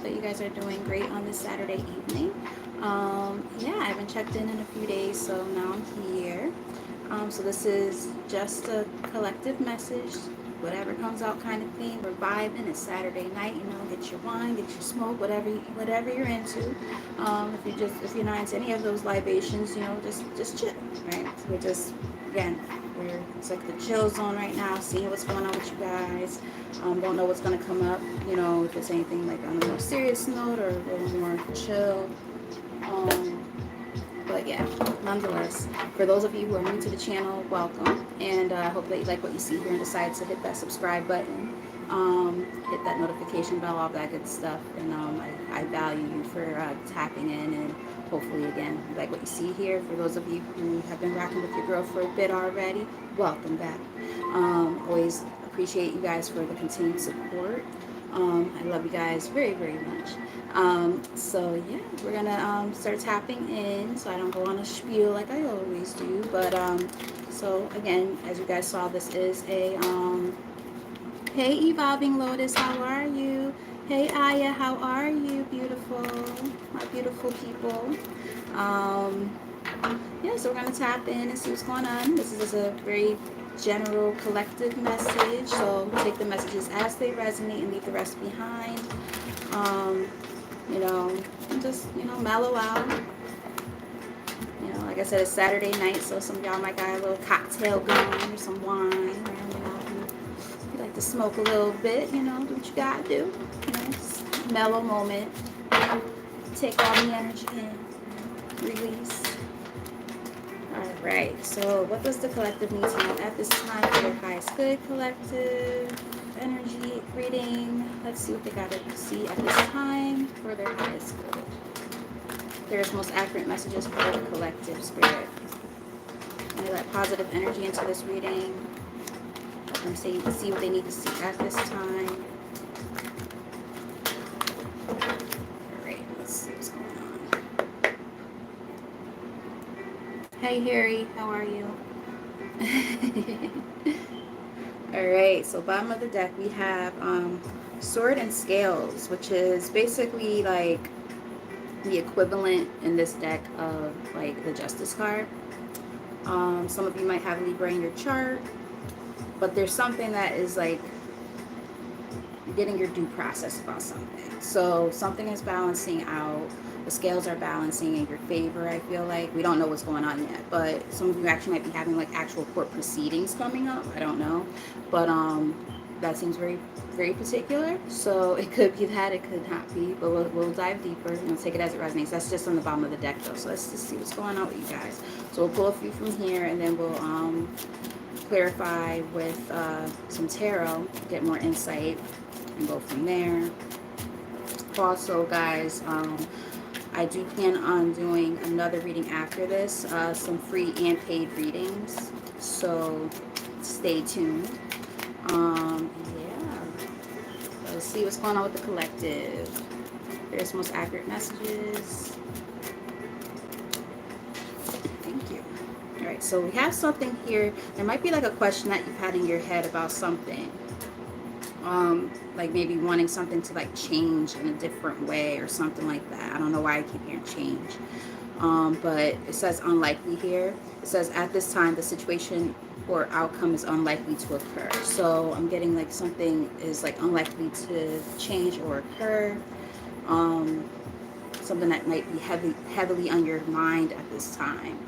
that you guys are doing great on this Saturday evening. Yeah, I haven't checked in a few days, so now I'm here. So this is just a collective message, whatever comes out kind of thing. We're vibing. It's Saturday night, you know. Get your wine, get your smoke, whatever you're into. If you're not into any of those libations, you know, just chill, right? So we're just again, it's like the chill zone right now, seeing what's going on with you guys. Don't know what's gonna come up, you know, if it's anything like on a more serious note or a little more chill. Um, but yeah, nonetheless, for those of you who are new to the channel, welcome, and I hope that you like what you see here and decide to hit that subscribe button, hit that notification bell, all that good stuff. And I value you for tapping in, and hopefully again you like what you see here. For those of you who have been rocking with your girl for a bit already, welcome back. Always appreciate you guys for the continued support. I love you guys very, very much. So yeah, we're gonna start tapping in, so I don't go on a spiel like I always do. But so again, as you guys saw, this is a hey, Evolving Lotus, how are you? Hey, Aya, how are you? Beautiful, my beautiful people. Um, yeah, so we're gonna tap in and see what's going on. This is a very general collective message, so take the messages as they resonate and leave the rest behind. Um, you know, and just, you know, mellow out. You know, like I said, it's Saturday night, so some of y'all might got a little cocktail going or some wine. And, you know, if you like to smoke a little bit, you know, do what you gotta do. You know, just mellow moment. Take all the energy in. Release. Alright, so what does the collective need to know at this time for their highest good? Collective energy reading. Let's see what they got to see at this time for their highest good. There's most accurate messages for the collective spirit. And let positive energy into this reading. Let them see what they need to see at this time. Alright, let's see what's going on. Hey Harry, how are you? Alright, so bottom of the deck we have Sword and Scales, which is basically like the equivalent in this deck of like the Justice card. Some of you might have Libra in your chart, but there's something that is like getting your due process about something. So something is balancing out. The scales are balancing in your favor, I feel like. We don't know what's going on yet, but some of you actually might be having like actual court proceedings coming up. I don't know. But that seems very, very particular. So it could be that, it could not be. But we'll dive deeper and we'll take it as it resonates. That's just on the bottom of the deck though. So let's just see what's going on with you guys. So we'll pull a few from here and then we'll clarify with some tarot, get more insight, and go from there. Also, guys, I do plan on doing another reading after this, some free and paid readings, so stay tuned. Yeah, let's see what's going on with the collective. There's most accurate messages. Thank you. All right, so we have something here. There might be like a question that you've had in your head about something. Like maybe wanting something to like change in a different way or something like that. I don't know why I keep hearing change. But it says unlikely here. It says at this time the situation or outcome is unlikely to occur. So I'm getting like something is like unlikely to change or occur. Something that might be heavily on your mind at this time.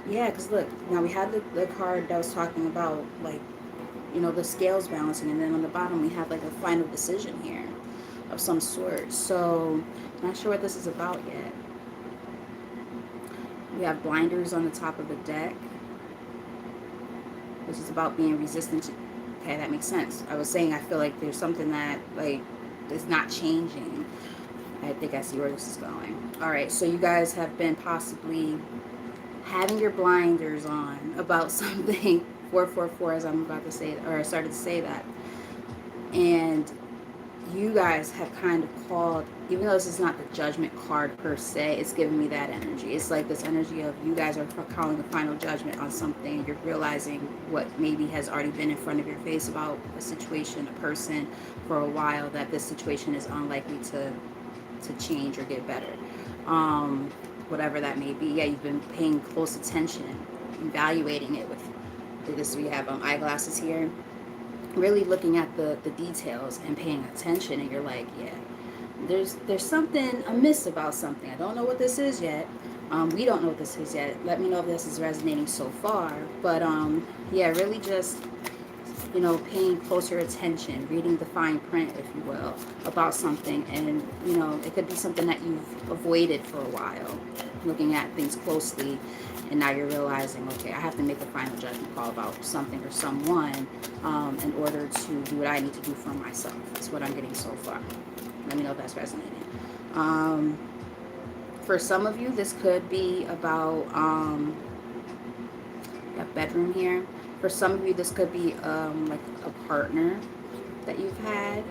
Yeah, because look, now we had the card that was talking about like, you know, the scales balancing, and then on the bottom we have like a final decision here of some sort. So not sure what this is about yet. We have blinders on the top of the deck, which is about being resistant to, okay, that makes sense. I was saying I feel like there's something that like is not changing. I think I see where this is going. All right, so you guys have been possibly having your blinders on about something. 444, as I'm about to say, or I started to say that. And you guys have kind of called, even though this is not the judgment card per se, it's giving me that energy. It's like this energy of you guys are calling the final judgment on something. You're realizing what maybe has already been in front of your face about a situation, a person for a while, that this situation is unlikely to change or get better. Whatever that may be. Yeah, you've been paying close attention, evaluating it with this. We have eyeglasses here, really looking at the details and paying attention, and you're like, yeah, there's something amiss about something. I don't know what this is yet. We don't know what this is yet. Let me know if this is resonating so far. But yeah, really just, paying closer attention, reading the fine print, if you will, about something. And, it could be something that you've avoided for a while, looking at things closely. And now you're realizing, okay, I have to make a final judgment call about something or someone in order to do what I need to do for myself. That's what I'm getting so far. Let me know if that's resonating. For some of you, this could be about a bedroom here. For some of you, this could be like a partner that you've had.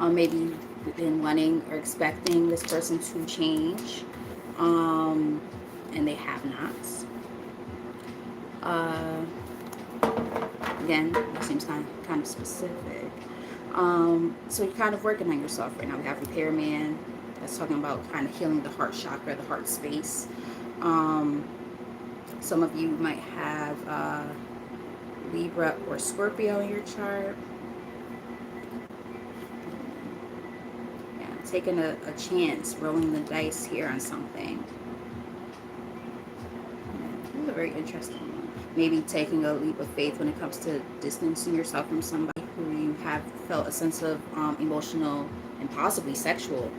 Maybe you've been wanting or expecting this person to change, and they have not. Again, that seems kind of specific. So you're kind of working on yourself right now. We have Repairman. That's talking about kind of healing the heart chakra, the heart space. Some of you might have Libra or Scorpio in your chart. Yeah, taking a chance, rolling the dice here on something. Yeah, this is a very interesting one. Maybe taking a leap of faith when it comes to distancing yourself from somebody who you have felt a sense of emotional and possibly sexual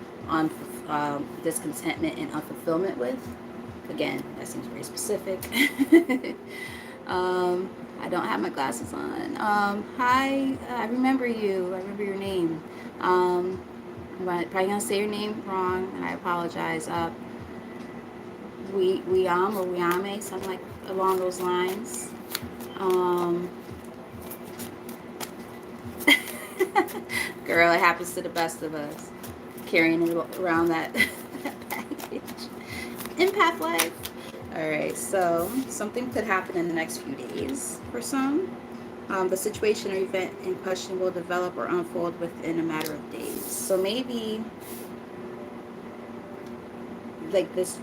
discontentment and unfulfillment with. Again, that seems very specific. I don't have my glasses on. Hi, I remember you. I remember your name. I'm probably gonna say your name wrong, and I apologize. Wiam or Wiame, something like along those lines. Girl, it happens to the best of us. Carrying around that, that baggage. Empath life. Alright, so something could happen in the next few days for some. The situation or event in question will develop or unfold within a matter of days. So maybe like this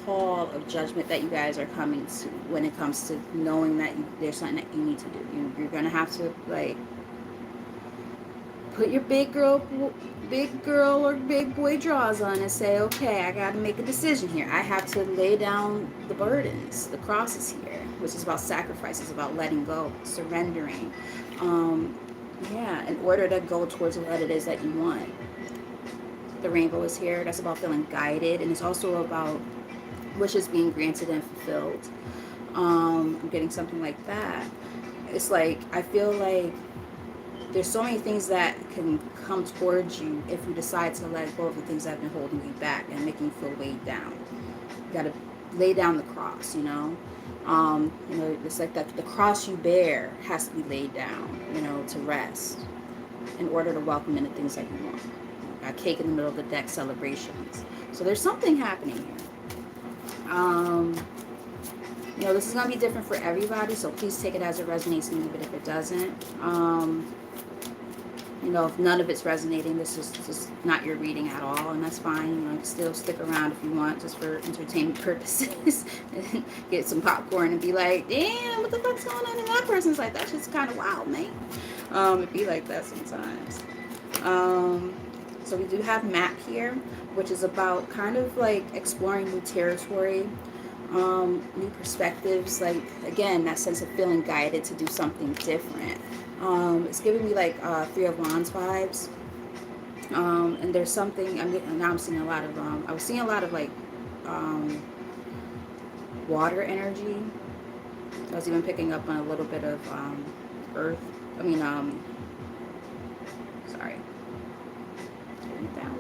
call of judgment that you guys are coming to when it comes to knowing that there's something that you need to do. You're gonna have to like put your big girl or big boy drawers on and say, okay, I got to make a decision here. I have to lay down the burdens, the crosses here, which is about sacrifices, about letting go, surrendering. Yeah, in order to go towards what it is that you want. The rainbow is here. That's about feeling guided, and it's also about wishes being granted and fulfilled. I'm getting something like that. It's like, I feel like there's so many things that can come towards you if you decide to let go of the things that have been holding you back and making you feel weighed down. You got to lay down the cross, it's like that the cross you bear has to be laid down, to rest in order to welcome in the things that you want. Got cake in the middle of the deck celebrations. So there's something happening here. This is going to be different for everybody, so please take it as it resonates and leave it if it doesn't. If none of it's resonating, this is just not your reading at all, and that's fine. Still stick around if you want, just for entertainment purposes. Get some popcorn and be like, damn, what the fuck's going on? And that person's like, that's just kind of wild, man. It'd be like that sometimes. So we do have map here, which is about kind of like exploring new territory, new perspectives, like again that sense of feeling guided to do something different. It's giving me like Three of Wands vibes, and there's something now I'm seeing a lot of I was seeing a lot of like water energy. I was even picking up on a little bit of earth. Sorry. Turn it down.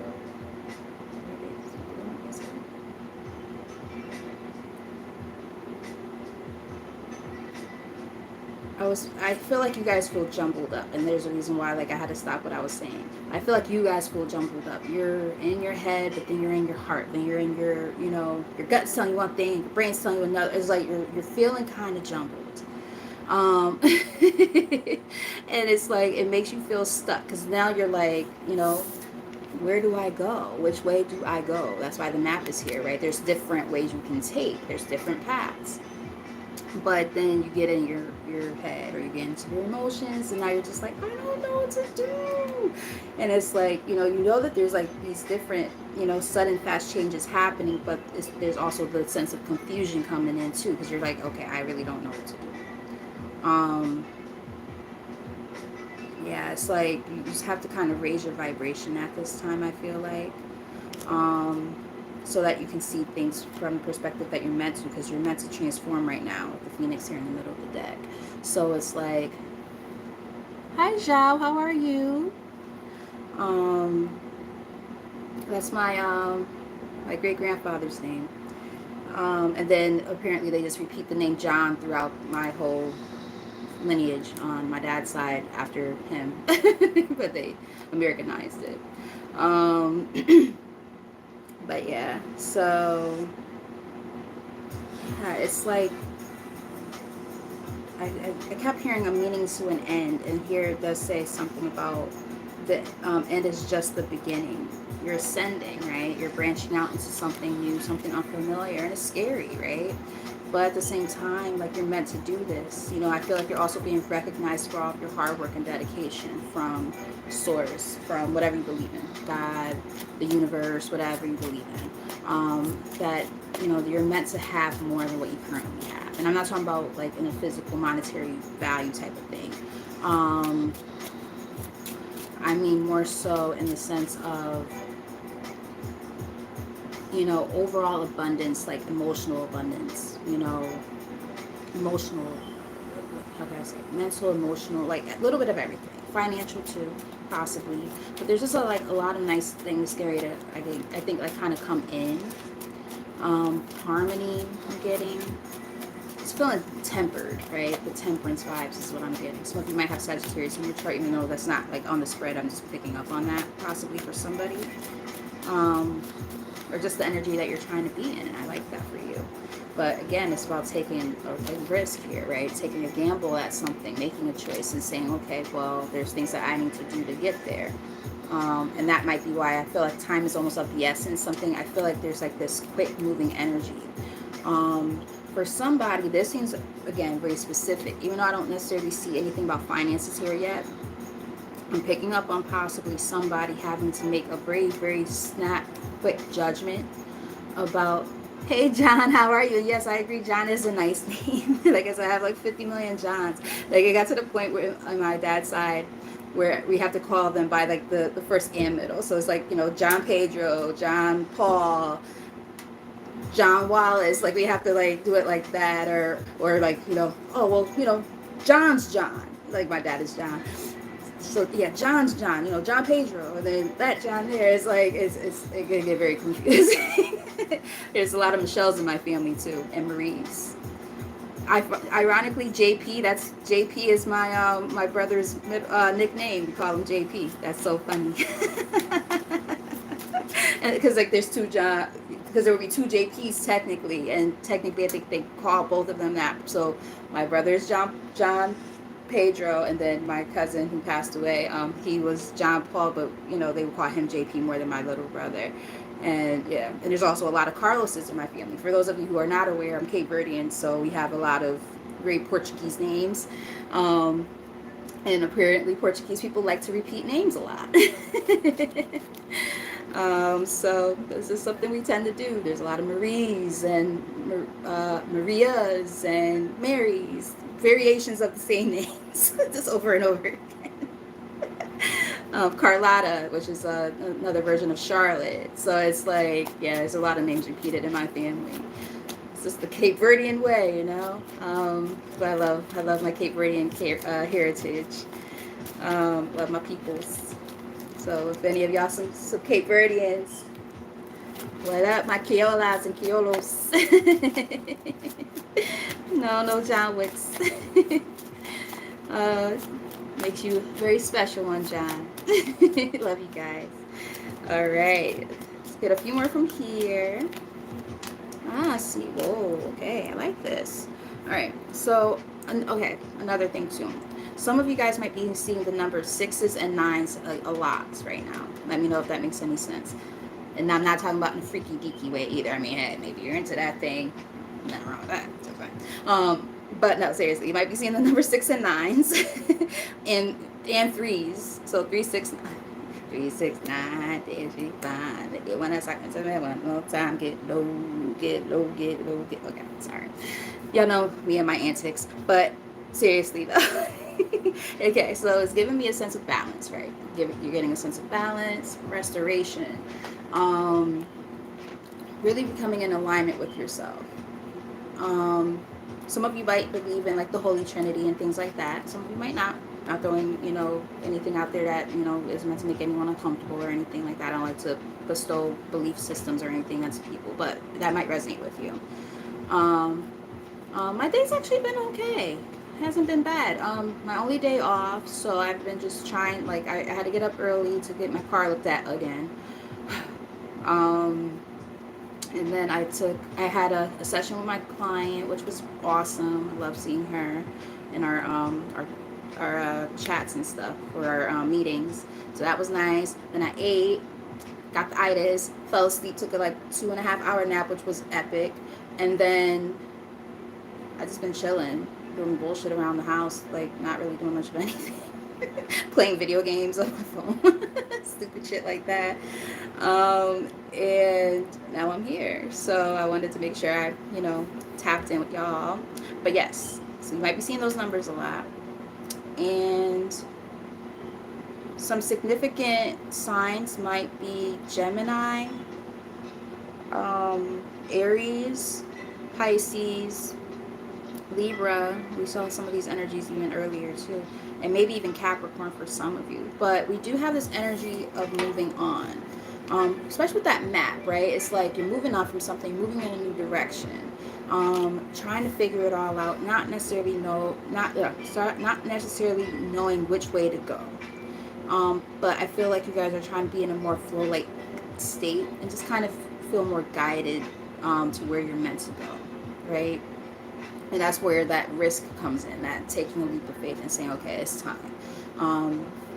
I feel like you guys feel jumbled up, and there's a reason why, like, I had to stop what I was saying. I feel like you guys feel jumbled up. You're in your head, but then you're in your heart, then you're in your, you know, your gut's telling you one thing, your brain's telling you another. It's like you're feeling kind of jumbled. And it's like it makes you feel stuck, because now you're like, you know, where do I go? Which way do I go? That's why the map is here, right? There's different ways you can take. There's different paths. But then you get in your head, or you get into your emotions, and now you're just like, I don't know what to do. And it's like, you know that there's like these different, you know, sudden fast changes happening, but there's also the sense of confusion coming in too, because you're like, okay, I really don't know what to do. Yeah, it's like you just have to kind of raise your vibration at this time, I feel like. So that you can see things from the perspective that you're meant to, because you're meant to transform right now with the Phoenix here in the middle of the deck. So it's like, hi Zhao, how are you? That's my great grandfather's name. And then apparently they just repeat the name John throughout my whole lineage on my dad's side after him, but they Americanized it. But yeah, so yeah, it's like I kept hearing a meaning to an end, and here it does say something about the end is just the beginning. You're ascending, right? You're branching out into something new, something unfamiliar, and it's scary, right? But at the same time, like, you're meant to do this. You know, I feel like you're also being recognized for all of your hard work and dedication from source, from whatever you believe in, God, the universe, whatever you believe in. That, you know, you're meant to have more than what you currently have. And I'm not talking about like in a physical, monetary value type of thing. I mean more so in the sense of, you know, overall abundance, like emotional abundance, you know, emotional, how can I say, mental, emotional, like a little bit of everything, financial too, possibly. But there's just a lot of nice things scary to, I think like kind of come in. Harmony I'm getting. It's feeling tempered, right? The temperance vibes is what I'm getting. Some of you might have Sagittarius in your chart, even though that's not like on the spread. I'm just picking up on that possibly for somebody. Or just the energy that you're trying to be in, and I like that for you. But again, it's about taking a risk here, right? Taking a gamble at something, making a choice and saying, okay, well, there's things that I need to do to get there. And that might be why I feel like time is almost of the essence. Something, I feel like there's like this quick moving energy. For somebody, this seems, again, very specific. Even though I don't necessarily see anything about finances here yet, I'm picking up on possibly somebody having to make a very, very snap, quick judgment about, hey, John, how are you? Yes, I agree. John is a nice name. Like I said, I have like 50 million Johns. Like it got to the point where on my dad's side, where we have to call them by like the first and middle. So it's like, you know, John Pedro, John Paul, John Wallace. Like we have to like do it like that, or like, you know, oh well, you know, John's John. Like my dad is John. So yeah, John's John, you know, John Pedro, and then that John there is like, it can get very confusing. There's a lot of Michelles in my family too, and Maries. Ironically, JP is my my brother's nickname. We call him JP. That's so funny. And because like there's two John, because there would be two JPs technically, and technically I think they call both of them that. So my brother is John Pedro, and then my cousin who passed away, he was John Paul, but you know they would call him JP more than my little brother. And yeah, and there's also a lot of Carloses in my family. For those of you who are not aware, I'm Cape Verdean, so we have a lot of great Portuguese names. And apparently Portuguese people like to repeat names a lot. So this is something we tend to do. There's a lot of Maries and Marias and Marys, variations of the same names, just over and over again. Carlotta, which is another version of Charlotte. So it's like, yeah, there's a lot of names repeated in my family. It's just the Cape Verdean way, you know. But I love my Cape Verdean heritage. Love my peoples. So if any of y'all some Cape Verdeans, what up, my Keolas and Keolos? No John Wicks. Uh, makes you a very special one, John. Love you guys. All right. Let's get a few more from here. Ah, see. Whoa, okay. I like this. All right. So, okay. Another thing, too. Some of you guys might be seeing the numbers sixes and nines a lot right now. Let me know if that makes any sense. And I'm not talking about in a freaky deaky way either. I mean, hey, maybe you're into that thing. Nothing wrong with that. It's fine. But no, seriously, you might be seeing the number six and nines, and threes. So 369, 369, 365. Get one second to me one more time. Get low, get low, get low, get. Okay, sorry. Y'all know me and my antics, but seriously though. Okay, so it's giving me a sense of balance, right? You're getting a sense of balance, restoration, um, really becoming in alignment with yourself. Some of you might believe in like the Holy Trinity and things like that. Some of you might not. Not throwing, anything out there that, is meant to make anyone uncomfortable or anything like that. I don't like to bestow belief systems or anything onto people, but that might resonate with you. My day's actually been okay. It hasn't been bad. My only day off, so I've been just trying, like, I had to get up early to get my car looked at again. And then I had a session with my client, which was awesome. I love seeing her in our chats and stuff for our meetings. So that was nice. Then I ate, got the itis, fell asleep, took a like 2.5 hour nap, which was epic. And then I just been chilling, doing bullshit around the house, like not really doing much of anything. Playing video games on my phone, stupid shit like that. And now I'm here. So I wanted to make sure I, tapped in with y'all. But yes, so you might be seeing those numbers a lot. And some significant signs might be Gemini, Aries, Pisces, Libra. We saw some of these energies even earlier too, and maybe even Capricorn for some of you. But we do have this energy of moving on, especially with that map, right? It's like you're moving on from something, moving in a new direction, trying to figure it all out. Not necessarily not necessarily knowing which way to go. But I feel like you guys are trying to be in a more flow-like state and just kind of feel more guided to where you're meant to go, right? And that's where that risk comes in, that taking a leap of faith and saying, okay, it's time.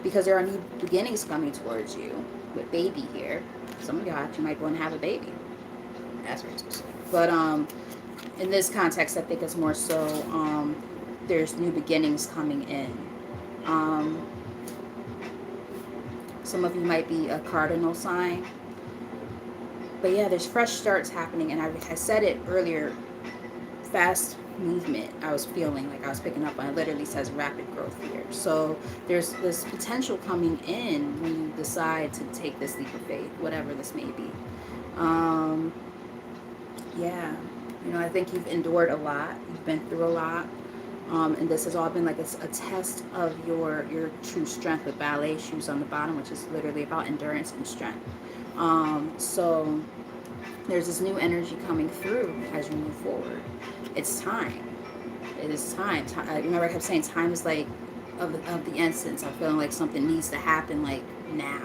Because there are new beginnings coming towards you with baby here. Some of y'all actually might want to have a baby. That's very specific. But in this context, I think it's more so there's new beginnings coming in. Some of you might be a cardinal sign. But yeah, there's fresh starts happening. And I said it earlier, fast movement I was feeling like I was picking up on. It literally says rapid growth here. So there's this potential coming in when you decide to take this leap of faith, whatever this may be. Yeah, I think you've endured a lot. You've been through a lot. And this has all been like a test of your true strength with ballet shoes on the bottom, which is literally about endurance and strength. So there's this new energy coming through as you move forward. It's time. It is time. Remember I kept saying time is like of the essence. I'm feeling like something needs to happen like now.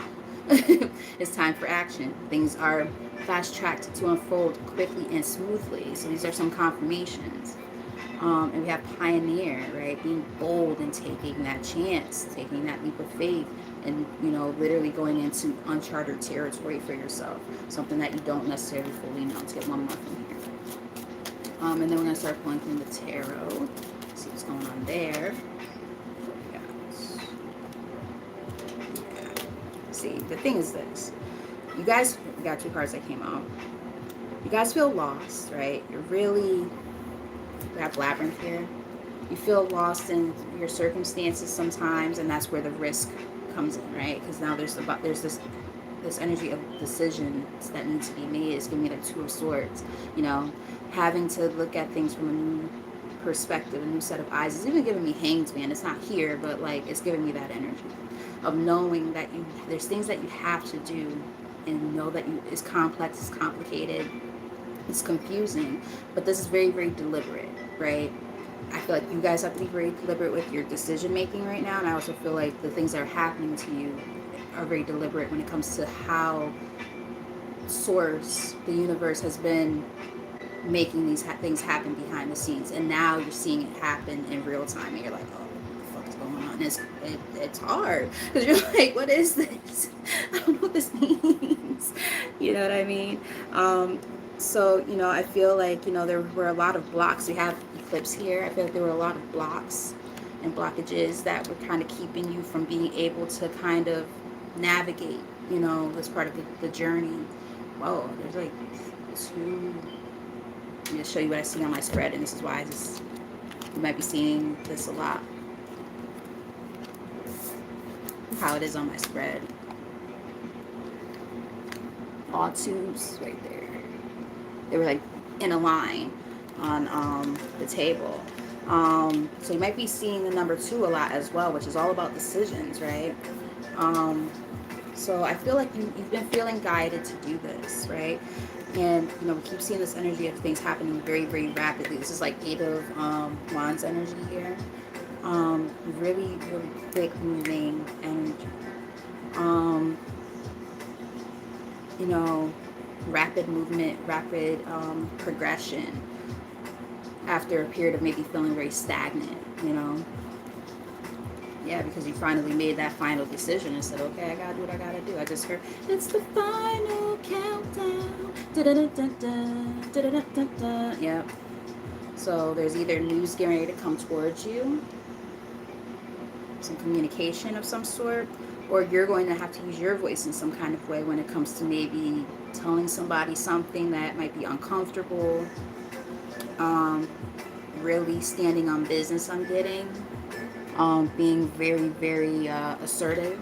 It's time for action. Things are fast-tracked to unfold quickly and smoothly. So these are some confirmations. And we have pioneer, right? Being bold and taking that chance, taking that leap of faith, and literally going into uncharted territory for yourself, something that you don't necessarily fully know. Let's get one more from here, and then we're gonna start pulling from the tarot. See what's going on there. See, the thing is this: you guys got two cards that came out. You guys feel lost, right? We have labyrinth here. You feel lost in your circumstances sometimes, and that's where the risk comes in, right? Because now there's this energy of decisions that need to be made. It's giving me the Two of Swords, having to look at things from a new perspective, a new set of eyes. It's even giving me Hanged Man. It's not here, but like it's giving me that energy of knowing that there's things that you have to do, and know that it's complex, it's complicated, it's confusing, but this is very, very deliberate, right? I feel like you guys have to be very deliberate with your decision making right now, and I also feel like the things that are happening to you are very deliberate when it comes to how source, the universe, has been making these things happen behind the scenes, and now you're seeing it happen in real time, and you're like, oh, what the fuck is going on? And it's hard because you're like, what is this? I don't know what this means. You know what I mean? So I feel like there were a lot of blocks. We have eclipse here. I feel like there were a lot of blocks and blockages that were kind of keeping you from being able to kind of navigate this part of the journey. Whoa, there's like two. I'm going to show you what I see on my spread, and this is why you might be seeing this a lot. How it is on my spread. All twos right there. They were like in a line on the table. So you might be seeing the number 2 a lot as well, which is all about decisions, right? So I feel like you've been feeling guided to do this, right? And we keep seeing this energy of things happening very, very rapidly. This is like 8 of Wands energy here. Really, really quick moving energy. Rapid movement, rapid progression after a period of maybe feeling very stagnant, Yeah, because you finally made that final decision and said, okay, I gotta do what I gotta do. I just heard, it's the final countdown. Da-da-da-da-da, yep. So there's either news getting ready to come towards you, some communication of some sort, or you're going to have to use your voice in some kind of way when it comes to maybe telling somebody something that might be uncomfortable, really standing on business. I'm getting being very, very assertive,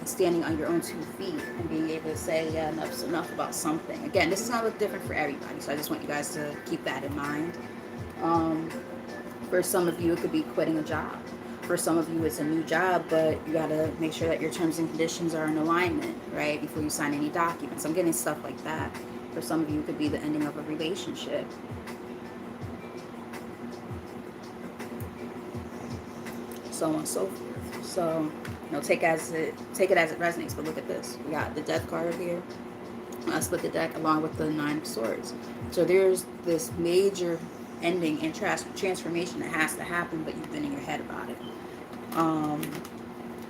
standing on your own 2 feet and being able to say, yeah, enough's enough about something. Again, this is going to look different for everybody, so I just want you guys to keep that in mind. For some of you, it could be quitting a job. For some of you, it's a new job, but you got to make sure that your terms and conditions are in alignment, right, before you sign any documents. I'm getting stuff like that. For some of you, it could be the ending of a relationship. So on and so forth. So, take it as it resonates. But look at this. We got the Death card here. I split the deck along with the 9 of Swords. So there's this major ending and transformation that has to happen, but you've been in your head about it,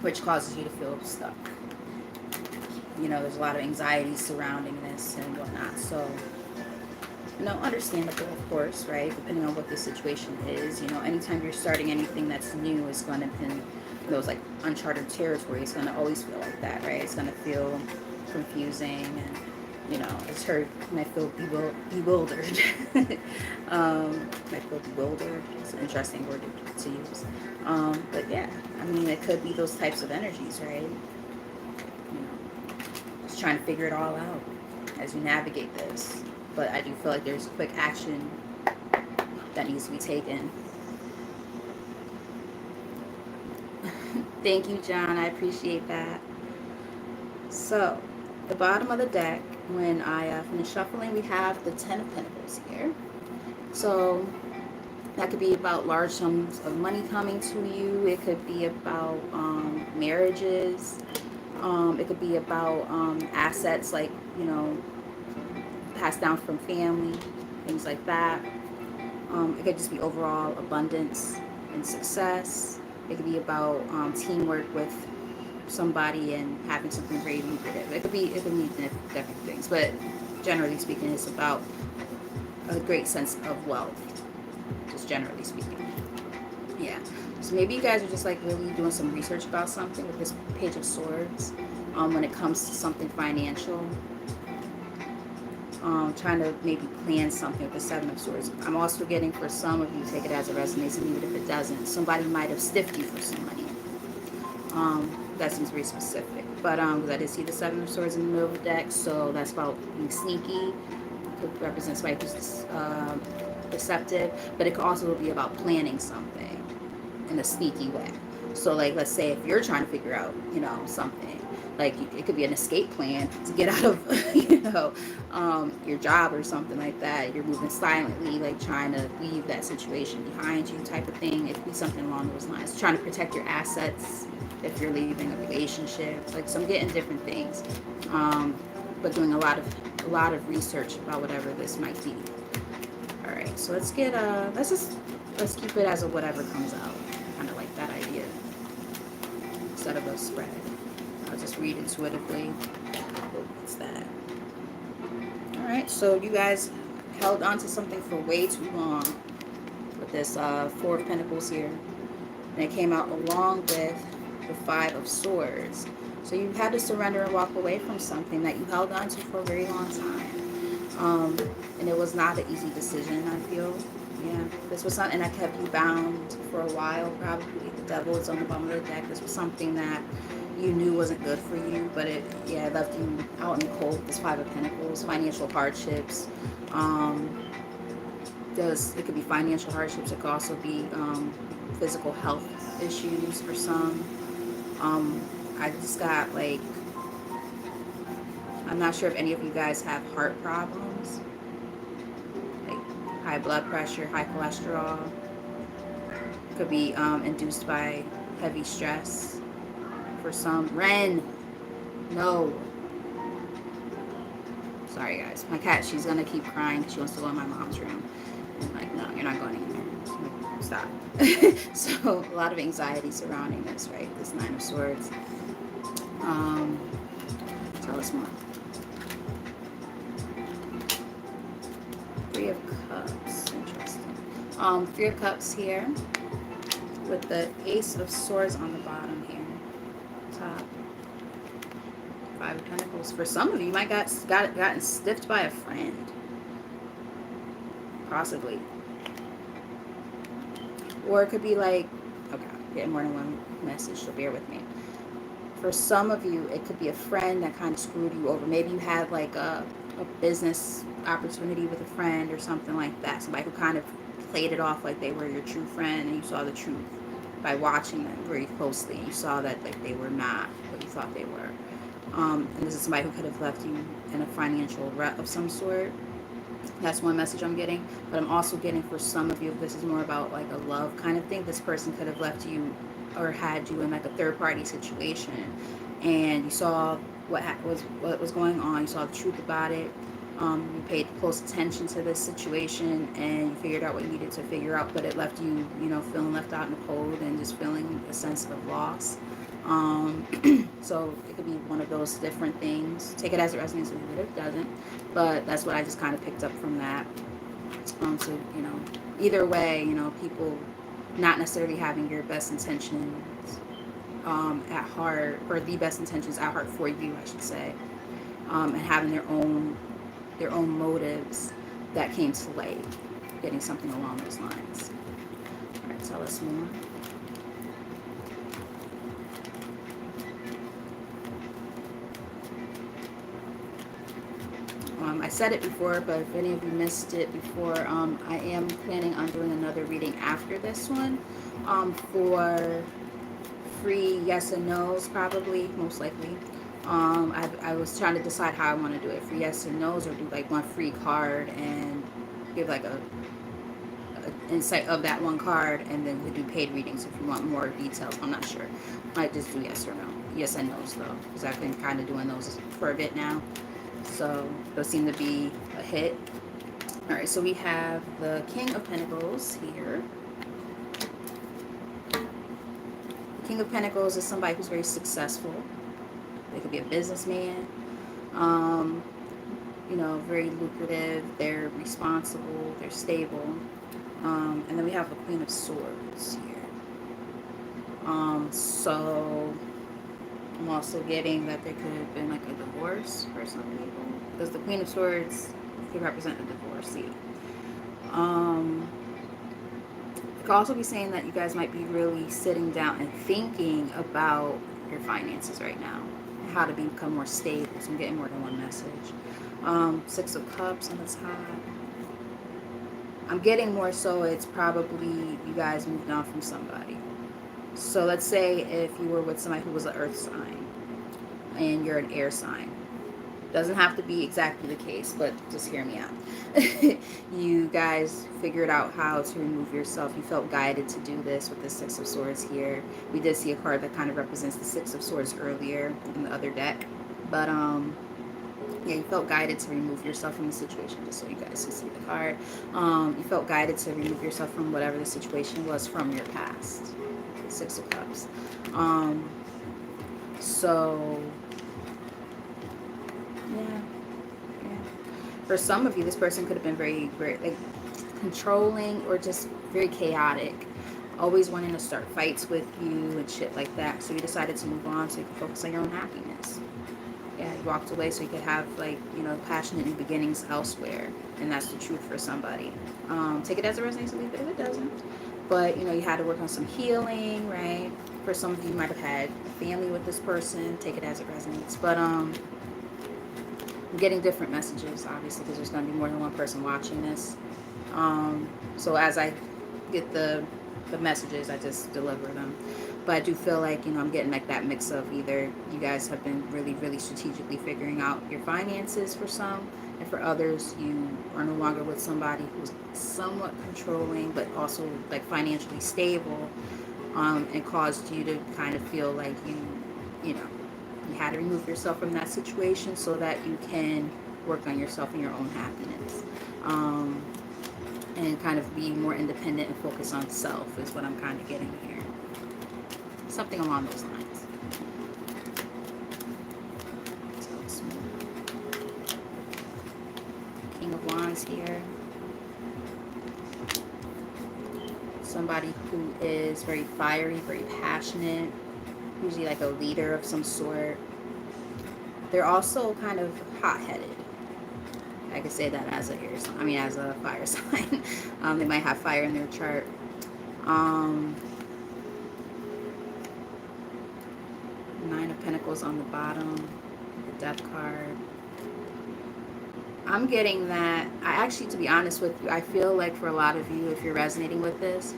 which causes you to feel stuck. There's a lot of anxiety surrounding this and whatnot. So, understandable, of course, right? Depending on what the situation is. Anytime you're starting anything that's new, it's going to be those like uncharted territory. It's going to always feel like that, right? It's going to feel confusing and it's hurt. Might feel bewildered. Might feel bewildered. It's an interesting word to use. But yeah, it could be those types of energies, right? Just trying to figure it all out as you navigate this. But I do feel like there's quick action that needs to be taken. Thank you, John. I appreciate that. So, the bottom of the deck, when I finish shuffling, we have the 10 of Pentacles here. So, that could be about large sums of money coming to you. It could be about marriages. It could be about assets like, passed down from family, things like that. It could just be overall abundance and success. It could be about teamwork with somebody and having something very lucrative. It could mean different things, but generally speaking, it's about a great sense of wealth, just generally speaking. Yeah. So maybe you guys are just like really doing some research about something with this Page of Swords when it comes to something financial. Trying to maybe plan something with the 7 of Swords. I'm also getting, for some of you, take it as it resonates, and even if it doesn't, somebody might have stiffed you for some money. That seems very specific. But because I did see the 7 of Swords in the middle of the deck, so that's about being sneaky. It could represent somebody who's deceptive, but it could also be about planning something in a sneaky way. So like, let's say if you're trying to figure out, something, like it could be an escape plan to get out of your job or something like that. You're moving silently, like trying to leave that situation behind you, type of thing. It could be something along those lines, trying to protect your assets if you're leaving a relationship. Like, so I'm getting different things, but doing a lot of research about whatever this might be. All right, so let's keep it as a whatever comes out. Kind of like that idea instead of a spread. I'll just read intuitively. What's that? All right, so you guys held on to something for way too long with this Four of Pentacles here. And it came out along with the Five of Swords. So you had to surrender and walk away from something that you held on to for a very long time. And it was not an easy decision, I feel. Yeah, this was something that kept you bound for a while, probably. The Devil is on the bottom of the deck. This was something that you knew wasn't good for you, but it left you out in the cold. This Five of Pentacles, financial hardships. It could be financial hardships. It could also be physical health issues for some. I just got like, I'm not sure if any of you guys have heart problems, like high blood pressure, high cholesterol. Could be induced by heavy stress for some. Ren, no. Sorry guys, my cat, she's gonna keep crying. She wants to go in my mom's room. I'm like, no, you're not going in there. Like, stop. So a lot of anxiety surrounding this, right? This Nine of Swords. Tell us more. Three of Cups. Interesting. Three of Cups here with the Ace of Swords on the bottom here. Top. Five of Pentacles. For some of you, you might gotten stiffed by a friend. Possibly. Or it could be like, okay, I'm getting more than one message, so bear with me. For some of you, it could be a friend that kind of screwed you over. Maybe you had like a business opportunity with a friend or something like that. Somebody who kind of played it off like they were your true friend, and you saw the truth by watching them very closely. And you saw that like they were not what you thought they were. And this is somebody who could have left you in a financial rut of some sort. That's one message I'm getting. But I'm also getting, for some of you, this is more about like a love kind of thing. This person could have left you or had you in like a third party situation, and you saw what was going on. You saw the truth about it. You paid close attention to this situation, and you figured out what you needed to figure out, but it left you, feeling left out in the cold and just feeling a sense of loss. So it could be one of those different things. Take it as it resonates with it, if it doesn't. But that's what I just kind of picked up from that. So, either way, people not necessarily having your best intentions at heart, or the best intentions at heart for you, I should say, and having their own motives that came to light, getting something along those lines. All right, tell us more. I said it before, but if any of you missed it before, I am planning on doing another reading after this one, for free yes and no's, probably, most likely. I was trying to decide how I want to do it, for yes and no's, or do like one free card and give like a insight of that one card, and then we do paid readings if you want more details. I'm not sure. Might just do yes or no, yes and no's though, because I've been kind of doing those for a bit now. So those seem to be a hit. All right, so we have the King of Pentacles here. The King of Pentacles is somebody who's very successful. They could be a businessman, very lucrative. They're responsible. They're stable. And then we have the Queen of Swords here. So I'm also getting that there could have been like a divorce for some people, because the Queen of Swords could represent a divorcee. It could also be saying that you guys might be really sitting down and thinking about your finances right now, how to become more stable. So I'm getting more than one message. Six of Cups on the top. I'm getting more so it's probably you guys moved on from somebody. So let's say if you were with somebody who was an earth sign, and you're an air sign. Doesn't have to be exactly the case, but just hear me out. You guys figured out how to remove yourself. You felt guided to do this with the Six of Swords here. We did see a card that kind of represents the Six of Swords earlier in the other deck. But yeah, you felt guided to remove yourself from the situation, just so you guys can see the card. You felt guided to remove yourself from whatever the situation was from your past. Six of Cups. So yeah. For some of you, this person could have been very, very like controlling or just very chaotic, always wanting to start fights with you and shit like that. So you decided to move on so you could focus on your own happiness. Yeah, you walked away so you could have, like, you know, passionate new beginnings elsewhere, and that's the truth for somebody. Take it as it resonates, leave it if it doesn't. But you know, you had to work on some healing, right? For some of you, you might have had a family with this person. Take it as it resonates. But I'm getting different messages, obviously, because there's going to be more than one person watching this. So as I get the messages, I just deliver them. But I do feel like, you know, I'm getting like that mix of either you guys have been really, really strategically figuring out your finances for some, and for others, you are no longer with somebody who's somewhat controlling, but also like financially stable, and caused you to kind of feel like you know, you had to remove yourself from that situation so that you can work on yourself and your own happiness. And kind of be more independent and focus on self is what I'm kind of getting here. Something along those lines. So King of Wands here. Somebody who is very fiery, very passionate, usually like a leader of some sort. They're also kind of hot-headed. I could say that as a air sign. I mean, as a fire sign. They might have fire in their chart. Nine of Pentacles on the bottom. The Death card. I'm getting that. I actually, to be honest with you, I feel like for a lot of you, if you're resonating with this,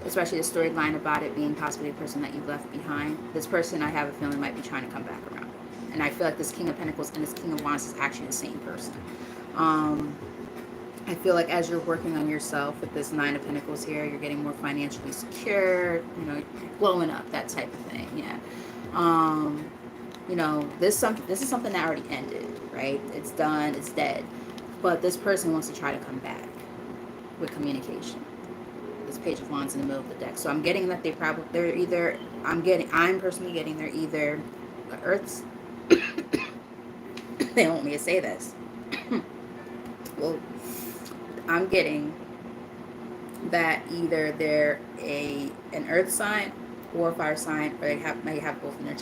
especially the storyline about it being possibly a person that you left behind, this person, I have a feeling, might be trying to come back around. And I feel like this King of Pentacles and this King of Wands is actually the same person. I feel like as you're working on yourself with this Nine of Pentacles here, you're getting more financially secure, you know, blowing up, that type of thing. Yeah. You know, this is something that already ended, right? It's done, it's dead. But this person wants to try to come back with communication. This Page of Wands in the middle of the deck. So I'm getting that they're either, I'm personally getting they're either the Earth's, they don't want me to say this. Well, I'm getting that either they're an Earth sign or a fire sign, or they may have both in their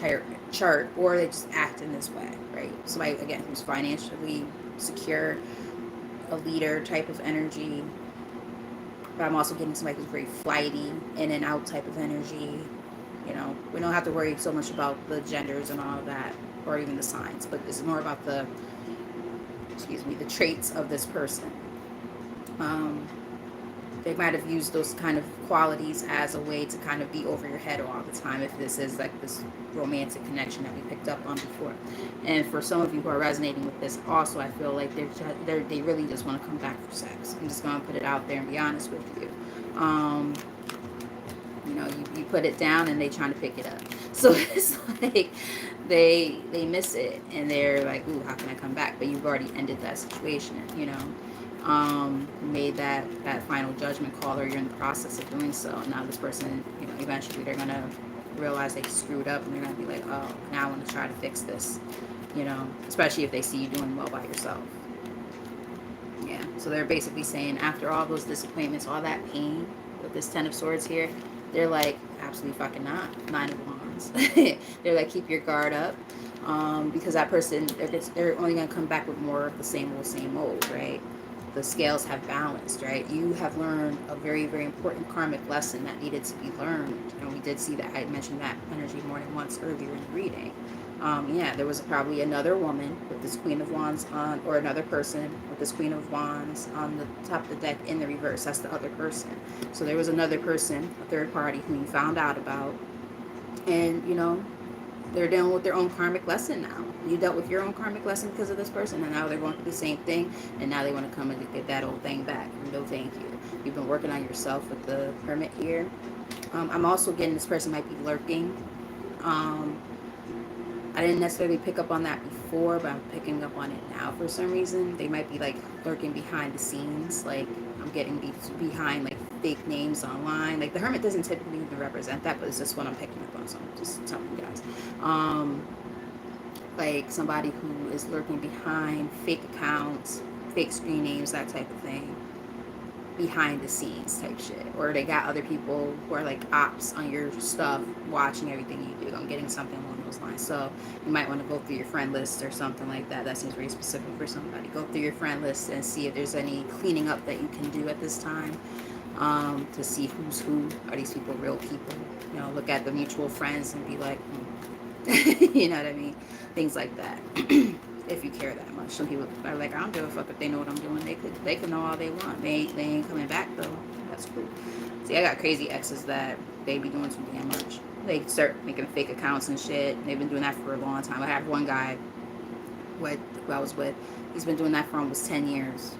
chart, or they just act in this way, right? Somebody, again, who's financially secure, a leader type of energy. But I'm also getting somebody who's very flighty, in and out type of energy. You know, we don't have to worry so much about the genders and all of that, or even the signs, but it's more about the traits of this person. They might have used those kind of qualities as a way to kind of be over your head all the time, if this is like this romantic connection that we picked up on before. And for some of you who are resonating with this also, I feel like they really just want to come back for sex. I'm just going to put it out there and be honest with you. You know, you put it down and they trying to pick it up. So it's like they miss it and they're like, ooh, how can I come back? But you've already ended that situation, you know. Made that final judgment call, or you're in the process of doing so. Now this person, you know, eventually they're gonna realize they screwed up and they're gonna be like, oh, now I want to try to fix this, you know, especially if they see you doing well by yourself. Yeah, so they're basically saying after all those disappointments, all that pain with this Ten of Swords here, they're like, absolutely fucking not. Nine of Wands. They're like, keep your guard up, because that person, they're only gonna come back with more of the same old, right? The scales have balanced, right? You have learned a very, very important karmic lesson that needed to be learned. And we did see that. I mentioned that energy more than once earlier in the reading. Yeah, there was probably another woman with this Queen of Wands on, or another person with this Queen of Wands on the top of the deck in the reverse. That's the other person. So there was another person, a third party, who you found out about. And, you know, they're dealing with their own karmic lesson now. You dealt with your own karmic lesson because of this person, and now they're going through the same thing, and now they want to come and get that old thing back. No, thank you. You've been working on yourself with the Hermit here. I'm also getting this person might be lurking. I didn't necessarily pick up on that before, but I'm picking up on it now for some reason. They might be like lurking behind the scenes. Like I'm getting behind like fake names online. Like the Hermit doesn't typically even represent that, but it's just what I'm picking up on. So I'm just telling you guys. Like somebody who is lurking behind fake accounts, fake screen names, that type of thing, behind the scenes type shit, or they got other people who are like ops on your stuff watching everything you do. I'm getting something along those lines. So you might want to go through your friend list or something like that. That seems very specific for somebody. Go through your friend list and see if there's any cleaning up that you can do at this time, to see who's who. Are these people real people? You know, look at the mutual friends and be like, you know what I mean, things like that. If you care that much. Some people are like, I don't give a fuck if they know what I'm doing. They could know all they want. They ain't coming back though. That's cool. See, I got crazy exes that they be doing too damn much. They start making fake accounts and shit. They've been doing that for a long time. I had one guy who I was with. He's been doing that for almost 10 years.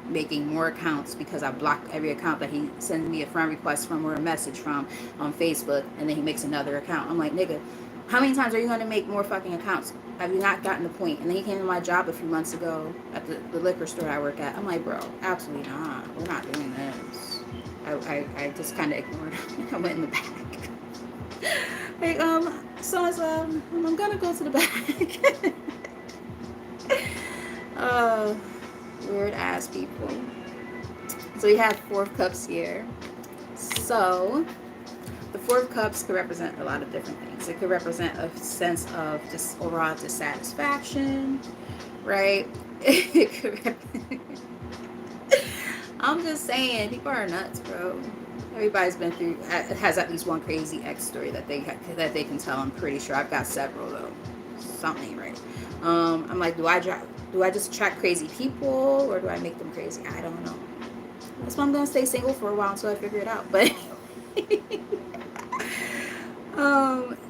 Making more accounts because I blocked every account that he sends me a friend request from or a message from on Facebook, and then he makes another account. I'm like, nigga, how many times are you going to make more fucking accounts? Have you not gotten the point? And then he came to my job a few months ago at the liquor store I work at. I'm like, bro, absolutely not. We're not doing this. I just kind of ignored him. I went in the back. Like, so I'm going to go to the back. Weird ass people. So we have Four of Cups here. So the Four of Cups could represent a lot of different things. It could represent a sense of just overall dissatisfaction, right? It could I'm just saying, people are nuts, bro. Everybody's been through, has at least one crazy ex story that they can tell. I'm pretty sure I've got several though. Something ain't right. I'm like, do I just attract crazy people, or do I make them crazy? I don't know. That's why I'm gonna stay single for a while until I figure it out. But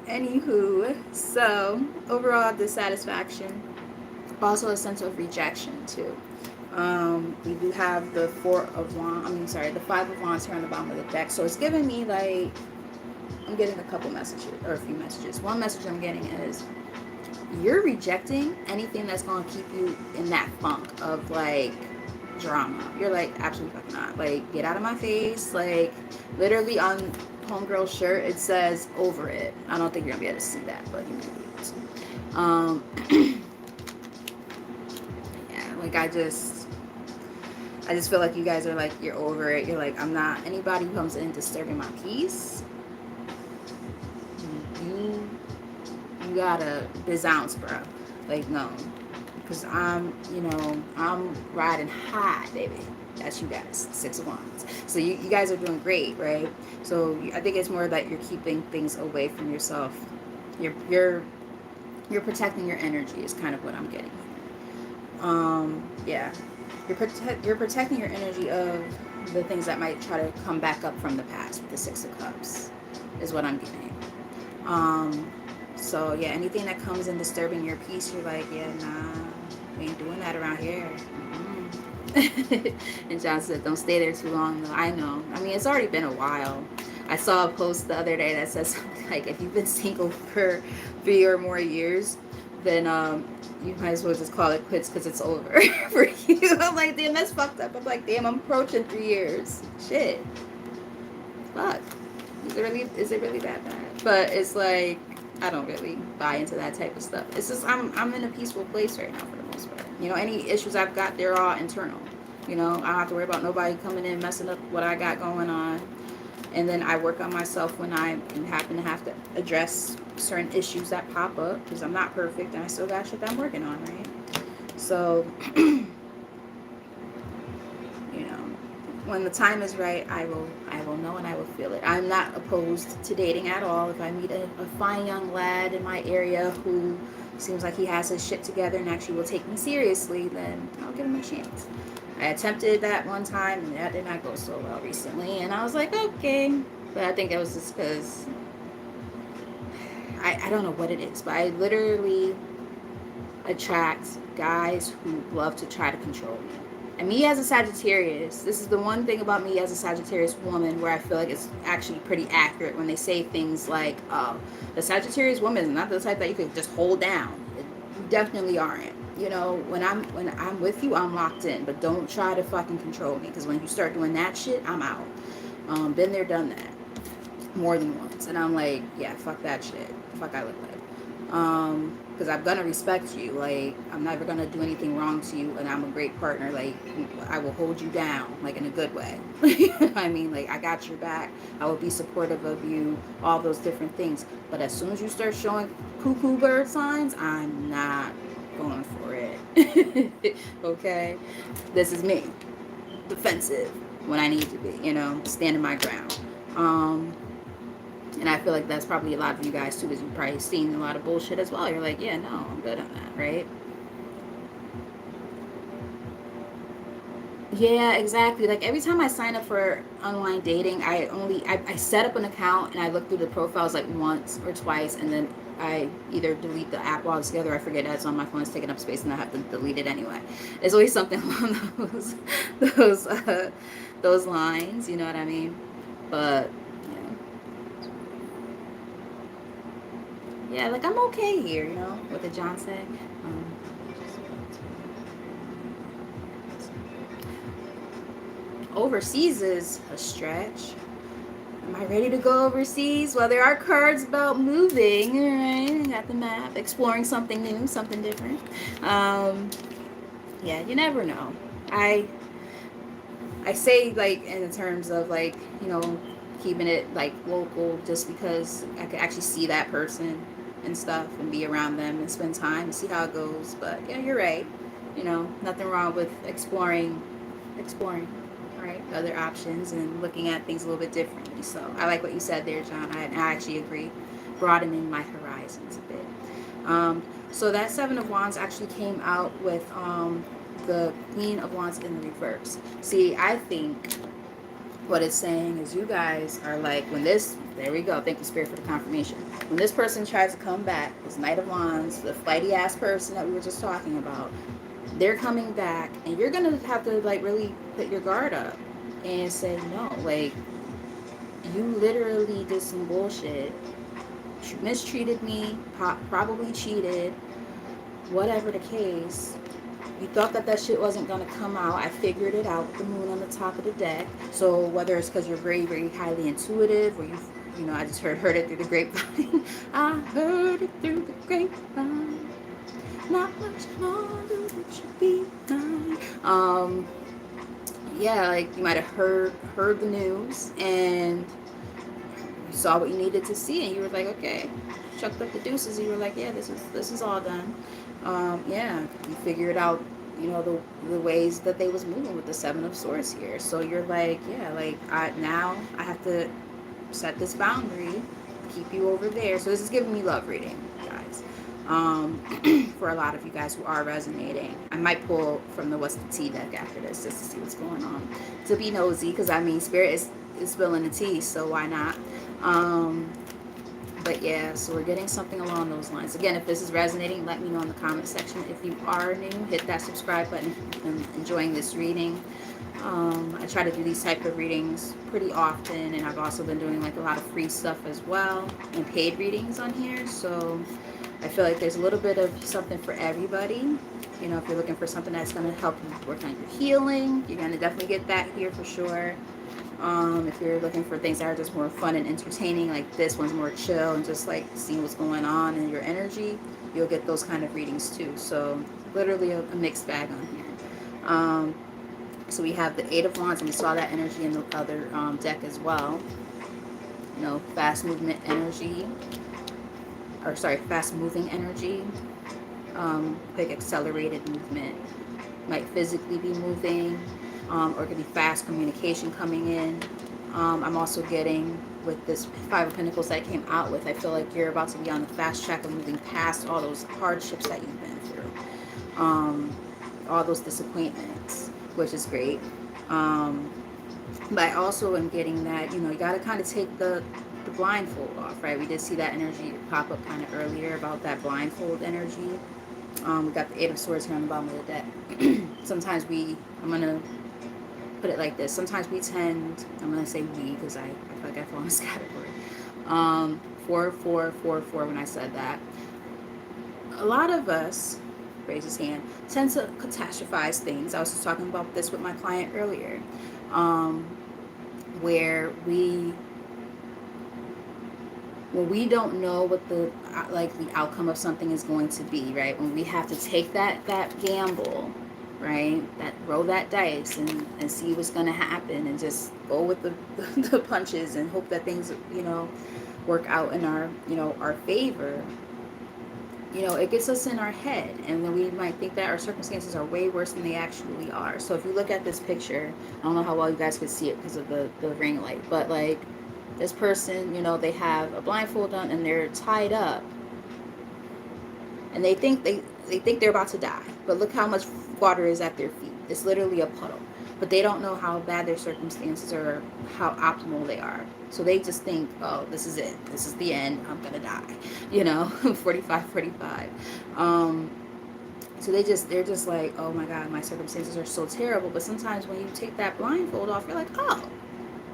anywho, so overall dissatisfaction, also a sense of rejection too. We do have the the Five of Wands here on the bottom of the deck. So it's giving me like, I'm getting a couple messages, or a few messages. One message I'm getting is, you're rejecting anything that's going to keep you in that funk of like drama. You're like, absolutely fucking not. Like, get out of my face. Like, literally on Homegirl's shirt, it says over it. I don't think you're going to be able to see that, but you may be able to. Yeah, like I just feel like you guys are like, you're over it. You're like, I'm not. Anybody who comes in disturbing my peace, you gotta bizounce, bro. Like, no, because I'm riding high, baby. That's you guys. Six of Wands. So you guys are doing great, right? So I think it's more that you're keeping things away from yourself. You're protecting your energy is kind of what I'm getting. Yeah, you're protecting your energy of the things that might try to come back up from the past with the Six of Cups is what I'm getting. So yeah, anything that comes in disturbing your peace, you're like, yeah, nah, we ain't doing that around here. And John said, don't stay there too long. No, I know. I mean, it's already been a while. I saw a post the other day that says something like, if you've been single for 3 or more years, then you might as well just call it quits because it's over for you. I'm like, damn, that's fucked up. I'm like, damn, I'm approaching 3 years. Shit. Fuck. Is it really that bad? But it's like, I don't really buy into that type of stuff. It's just I'm in a peaceful place right now for the most part. You know, any issues I've got, they're all internal. You know, I don't have to worry about nobody coming in messing up what I got going on. And then I work on myself when I happen to have to address certain issues that pop up, because I'm not perfect and I still got shit that I'm working on, right? So, you know, when the time is right, I will know and I will feel it. I'm not opposed to dating at all. If I meet a fine young lad in my area who seems like he has his shit together and actually will take me seriously, then I'll give him a chance. I attempted that one time and that did not go so well recently, and I was like, okay. But I think it was just because I don't know what it is, but I literally attract guys who love to try to control me. And me as a Sagittarius, this is the one thing about me as a Sagittarius woman where I feel like it's actually pretty accurate when they say things like, the Sagittarius woman is not the type that you could just hold down. You definitely aren't. You know, when I'm with you, I'm locked in. But don't try to fucking control me, because when you start doing that shit, I'm out. Been there, done that more than once, and I'm like, yeah, fuck that shit. Fuck I look like. Because I'm gonna respect you. Like, I'm never gonna do anything wrong to you, and I'm a great partner. Like, I will hold you down, like in a good way. I mean, like, I got your back. I will be supportive of you. All those different things. But as soon as you start showing cuckoo bird signs, I'm not going for it. Okay, this is me, defensive when I need to be. You know, standing my ground. Um, and I feel like that's probably a lot of you guys too, because you've probably seen a lot of bullshit as well. You're like, yeah, no, I'm good on that, right? Yeah, exactly. Like every time I sign up for online dating, I set up an account and I look through the profiles like once or twice, and then I either delete the app altogether. I forget that it's on my phone, it's taking up space, and I have to delete it anyway. It's always something along those those lines. You know what I mean? But yeah, like I'm okay here, you know, what did John say? Um, Overseas is a stretch. Am I ready to go overseas? Well, there are cards about moving. All right, got the map, exploring something new, something different. Um, yeah, you never know. I I say like in terms of like, you know, keeping it like local, just because I could actually see that person and stuff and be around them and spend time and see how it goes. But yeah, you're right. You know, nothing wrong with exploring, right? Other options and looking at things a little bit differently. So I like what you said there, John. I actually agree. Broadening my horizons a bit. Um, so that Seven of Wands actually came out with the Queen of Wands in the reverse. See, I think what it's saying is you guys are like, when this, there we go, thank you, Spirit, for the confirmation. When this person tries to come back, this Knight of Wands, the flighty ass person that we were just talking about, they're coming back, and you're gonna have to like really put your guard up and say no. Like, you literally did some bullshit, mistreated me, probably cheated, whatever the case. You thought that that shit wasn't gonna come out. I figured it out with the moon on the top of the deck. So whether it's because you're very, very highly intuitive, or you know, I just heard it through the grapevine. I heard it through the grapevine. Not much longer it should be done. Yeah, like you might have heard the news and you saw what you needed to see, and you were like, okay, chucked up the deuces. And you were like, yeah, this is all done. Yeah, you figured out, you know, the ways that they was moving with the Seven of Swords here. So you're like, yeah, like now I have to set this boundary, keep you over there. So this is giving me love reading, guys. For a lot of you guys who are resonating, I might pull from the What's the Tea deck after this just to see what's going on, to be nosy, because I mean, Spirit is spilling the tea, so why not? But yeah, so we're getting something along those lines. Again, if this is resonating, let me know in the comment section. If you are new, hit that subscribe button if you've been enjoying this reading. I try to do these type of readings pretty often, and I've also been doing like a lot of free stuff as well, and paid readings on here. So I feel like there's a little bit of something for everybody. You know, if you're looking for something that's going to help you work on your healing, you're going to definitely get that here for sure. If you're looking for things that are just more fun and entertaining, like this one's more chill and just like seeing what's going on in your energy, you'll get those kind of readings too. So literally a mixed bag on here. So we have the Eight of Wands, and we saw that energy in the other deck as well. You know, fast movement energy, or sorry, fast moving energy, quick accelerated movement. Might physically be moving, or it could be fast communication coming in. I'm also getting with this Five of Pentacles that I came out with, I feel like you're about to be on the fast track of moving past all those hardships that you've been through, all those disappointments, which is great. But I also am getting that, you know, you got to kind of take the blindfold off, right? We did see that energy pop up kind of earlier about that blindfold energy. We got the Eight of Swords here on the bottom of the deck. Sometimes I'm going to put it like this. Sometimes we tend, I'm going to say we because I feel like I fall in this category. 4 when I said that. A lot of us, raise his hand, tend to catastrophize things. I was just talking about this with my client earlier, where when we don't know what the outcome of something is going to be, right? When we have to take that gamble, right? That roll that dice and see what's going to happen and just go with the punches and hope that things, work out in our favor. It gets us in our head, and then we might think that our circumstances are way worse than they actually are. So if you look at this picture, I don't know how well you guys could see it because of the ring light, but like this person, they have a blindfold on and they're tied up, and they think they're about to die. But look how much water is at their feet. It's literally a puddle. But they don't know how bad their circumstances are, how optimal they are. So they just think, oh, this is it. This is the end. I'm going to die. 45. So they're just like, oh my God, my circumstances are so terrible. But sometimes when you take that blindfold off, you're like, oh,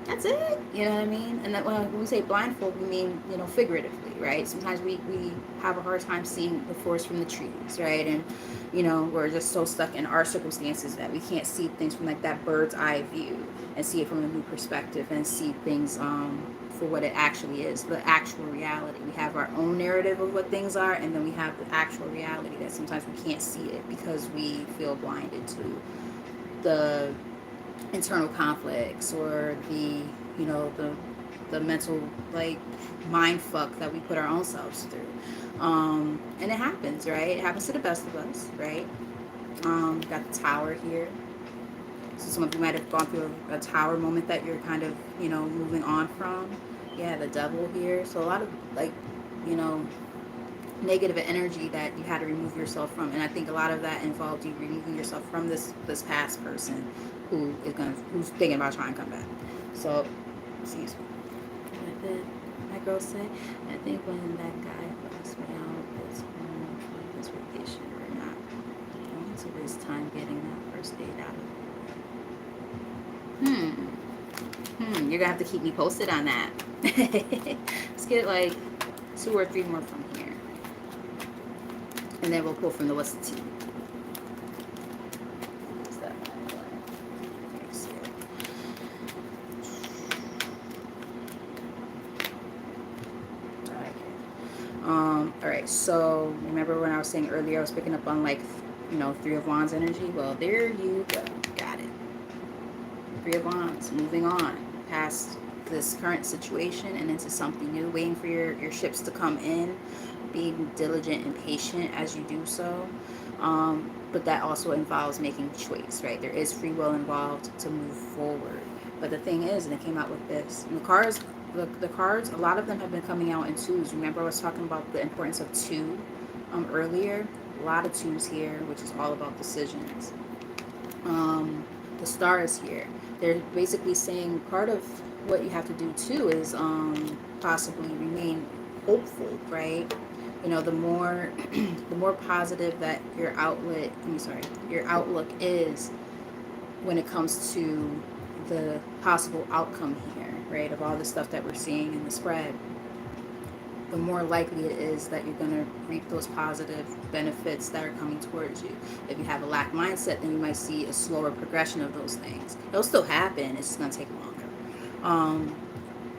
that's it. You know what I mean? And that when we say blindfold, we mean, figuratively, right? Sometimes we have a hard time seeing the forest from the trees, right? And, we're just so stuck in our circumstances that we can't see things from like that bird's eye view and see it from a new perspective and see things for what it actually is, the actual reality. We have our own narrative of what things are, and then we have the actual reality that sometimes we can't see it because we feel blinded to the internal conflicts or the mental mind fuck that we put our own selves through. And it happens, right? It happens to the best of us, right? Got the Tower here. So some of you might have gone through a Tower moment that you're kind of, moving on from. Yeah, the Devil here. So a lot of negative energy that you had to remove yourself from, and I think a lot of that involved you removing yourself from this past person who's thinking about trying to come back. So, excuse me. What did my girl say? I think when that guy asked me out this vacation, we're not going to waste time getting that first date out of it. You're gonna have to keep me posted on that. Let's get like 2 or 3 more from here. And then we'll pull from the what's the tea. What's that? Alright, so remember when I was saying earlier I was picking up on 3 of Wands energy? Well, there you go. Got it. 3 of Wands, moving on past this current situation and into something new, waiting for your ships to come in, being diligent and patient as you do so. But that also involves making a choice, right? There is free will involved to move forward. But the thing is, and it came out with this, and the cards, a lot of them have been coming out in 2s. Remember I was talking about the importance of 2 earlier? A lot of 2s here, which is all about decisions. The Star is here. They're basically saying part of what you have to do too is possibly remain hopeful, right? The more positive that your outlook is when it comes to the possible outcome here, right, of all the stuff that we're seeing in the spread, the more likely it is that you're going to reap those positive benefits that are coming towards you. If you have a lack mindset, then you might see a slower progression of those things. It'll still happen, it's just going to take longer.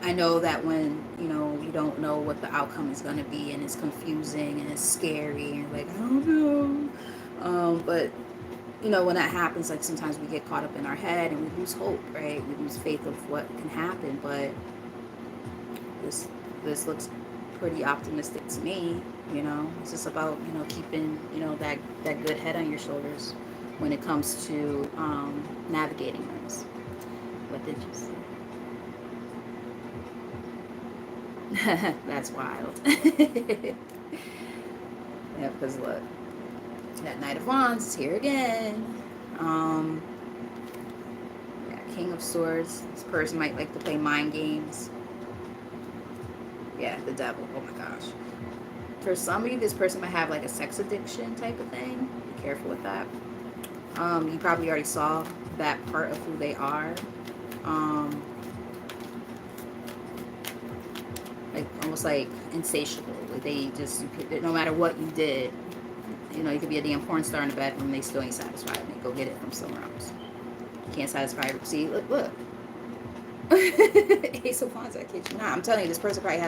I know that when, you don't know what the outcome is going to be and it's confusing and it's scary and you're like, I don't know. But, when that happens, sometimes we get caught up in our head and we lose hope, right? We lose faith of what can happen. But this looks pretty optimistic to me, It's just about, keeping, that good head on your shoulders when it comes to navigating this. What did you say? That's wild. Yeah, because look, that Knight of Wands is here again. Yeah, King of Swords. This person might like to play mind games. Yeah, the devil. Oh my gosh. For somebody, this person might have like a sex addiction type of thing. Be careful with that. You probably already saw that part of who they are. Um, like almost like insatiable. Like they just, no matter what you did, you know, you could be a damn porn star in the bedroom and they still ain't satisfied. They go get it from somewhere else. You can't satisfy. See, look. Ace of Wands, I kid you not. I'm telling you, this person probably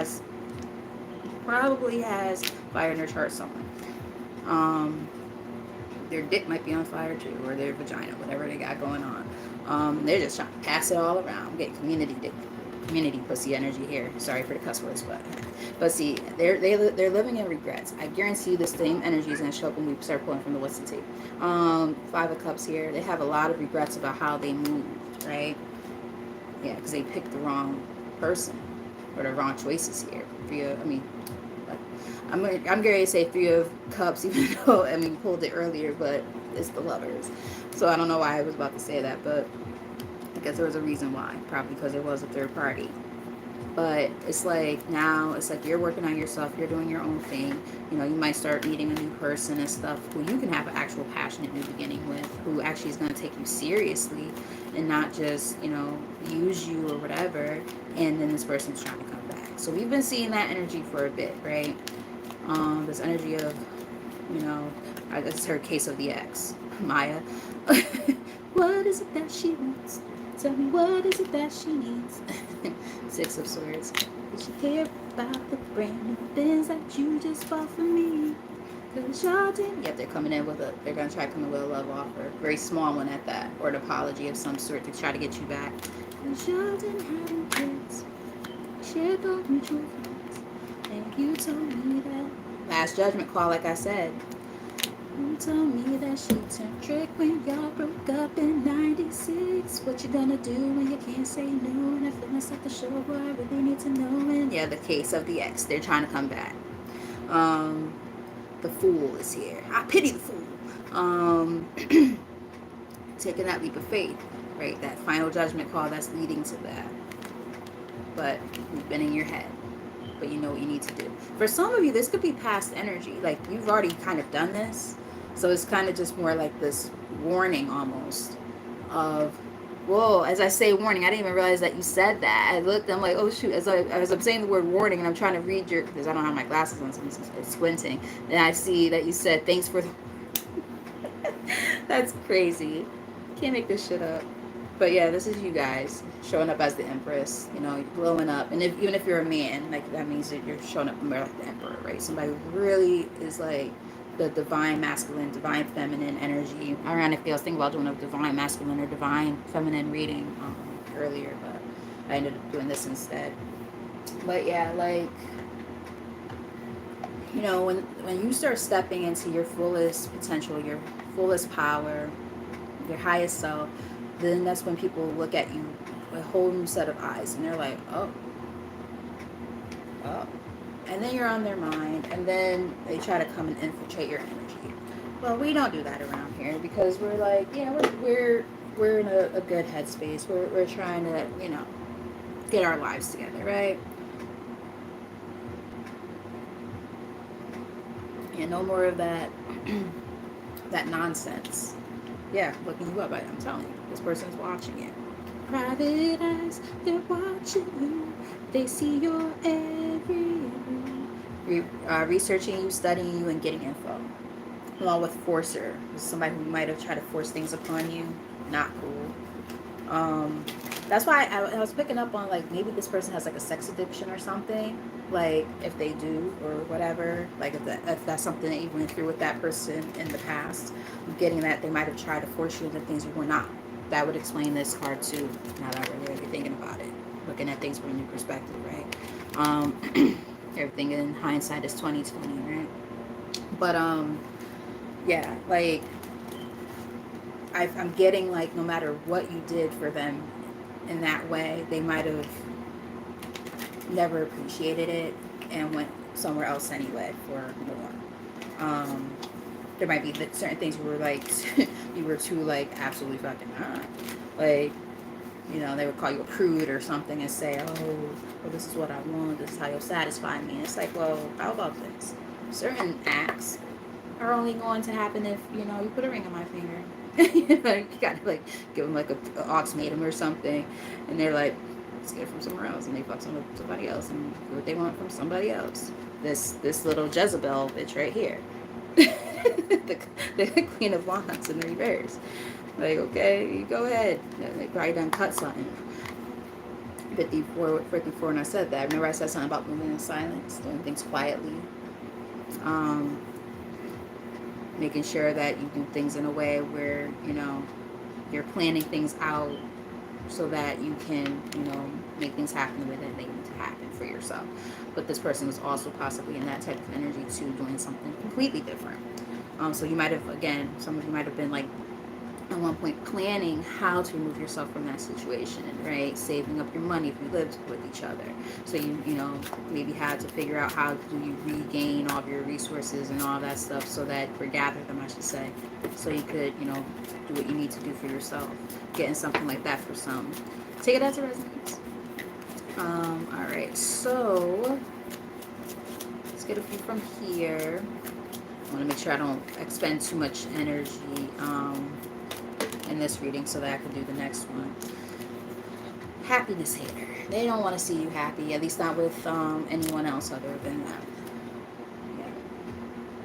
has fire in their chart somewhere. Their dick might be on fire too, or their vagina, whatever they got going on. They're just trying to pass it all around. I'm getting community pussy energy here. Sorry for the cuss words, but see, they're living in regrets. I guarantee you, the same energy is gonna show up when we start pulling from the wisdom tape. Five of Cups here. They have a lot of regrets about how they moved, right? Yeah, because they picked the wrong person or the wrong choices here. I'm going to say Three of Cups, even though, I mean, pulled it earlier, but it's the Lovers. So I don't know why I was about to say that, but I guess there was a reason why. Probably because there was a third party. But it's like now, it's like you're working on yourself, you're doing your own thing. You know, you might start meeting a new person and stuff who you can have an actual passionate new beginning with, who actually is going to take you seriously and not just, you know, use you or whatever. And then this person's trying to come back. So we've been seeing that energy for a bit, right? This energy of, you know, I just heard case of the ex, Maya. What is it that she wants? Tell me, what is it that she needs? Six of Swords. Does she care about the brand new things that you just bought for me? Cause y'all didn't. Yep, they're coming in with they're gonna try to come in with a love offer. Very small one at that. Or an apology of some sort to try to get you back. Cause y'all didn't have any kids. Shared those mutual friends. And you told me that. Last judgment call, like I said. You told me that she turned trick when y'all broke up in 96. What you gonna do when you can't say no? And I feel myself the show where I really need to know. And yeah, the case of the ex. They're trying to come back. The Fool is here. I pity the Fool. Taking that leap of faith, right? That final judgment call that's leading to that. But you've been in your head. But you know what you need to do. For some of you, this could be past energy. Like, you've already kind of done this. So it's kind of just more like this warning almost of, whoa, as I say warning, I didn't even realize that you said that. I looked, I'm like, oh shoot, as I'm saying the word warning and I'm trying to read your, because I don't have my glasses on, so I'm squinting. And I see that you said, thanks for the, that's crazy. Can't make this shit up. But yeah, this is you guys showing up as the Empress, you know, glowing up. And even if you're a man, like, that means that you're showing up more like the Emperor, right? Somebody who really is like the divine masculine, divine feminine energy. Ironically, I was thinking about doing a divine masculine or divine feminine reading earlier, but I ended up doing this instead. But yeah, like, you know, when you start stepping into your fullest potential, your fullest power, your highest self, then that's when people look at you with a whole new set of eyes, and they're like, oh, and then you're on their mind, and then they try to come and infiltrate your energy. Well, we don't do that around here because we're like, yeah, we're in a good headspace. We're trying to, you know, get our lives together, right? Yeah, no more of that that nonsense. Yeah, looking you up. I'm telling you, this person's watching you. Private eyes, they're watching you. They see your every researching you, studying you, and getting info. Along with forcer, somebody who might have tried to force things upon you. Not cool. That's why I was picking up on, like, maybe this person has like a sex addiction or something. Like, if they do or whatever, like if that's something that you went through with that person in the past, getting that they might have tried to force you into things you were not. That would explain this card too. Now that we're really thinking about it, looking at things from a new perspective, right? Everything in hindsight is 20/20, right? But yeah, like, I'm getting, like, no matter what you did for them in that way, they might have never appreciated it and went somewhere else anyway for more. There might be certain things you were like, you were too, like, absolutely fucking not. Like, You know, they would call you a prude or something and say, oh, well, this is what I want. This is how you'll satisfy me. And it's like, well, how about this? Certain acts are only going to happen if, you know, you put a ring on my finger. You know, you gotta, like, give them, like, a ultimatum or something. And they're like, let's get it from somewhere else. And they fuck somebody else and get what they want from somebody else. This little Jezebel bitch right here. the Queen of Wands in the reverse. Like, okay, you go ahead. They probably done cut something. 54, and I said that. Remember I said something about moving in silence, doing things quietly. Um, Making sure that you do things in a way where, you know, you're planning things out so that you can, you know, make things happen the way that they need to happen for yourself. But this person was also possibly in that type of energy too, doing something completely different. So you might have, again, some of you might have been like at one point planning how to remove yourself from that situation, right? Saving up your money if you lived with each other. So you know, maybe had to figure out how do you regain all of your resources and all that stuff so that, or gather them, I should say, so you could, you know, do what you need to do for yourself. Getting something like that for some. Take it as a resonance. All right, so let's get a few from here. I want to make sure I don't expend too much energy in this reading so that I can do the next one. Happiness hater. They don't want to see you happy, at least not with anyone else other than them. Yeah.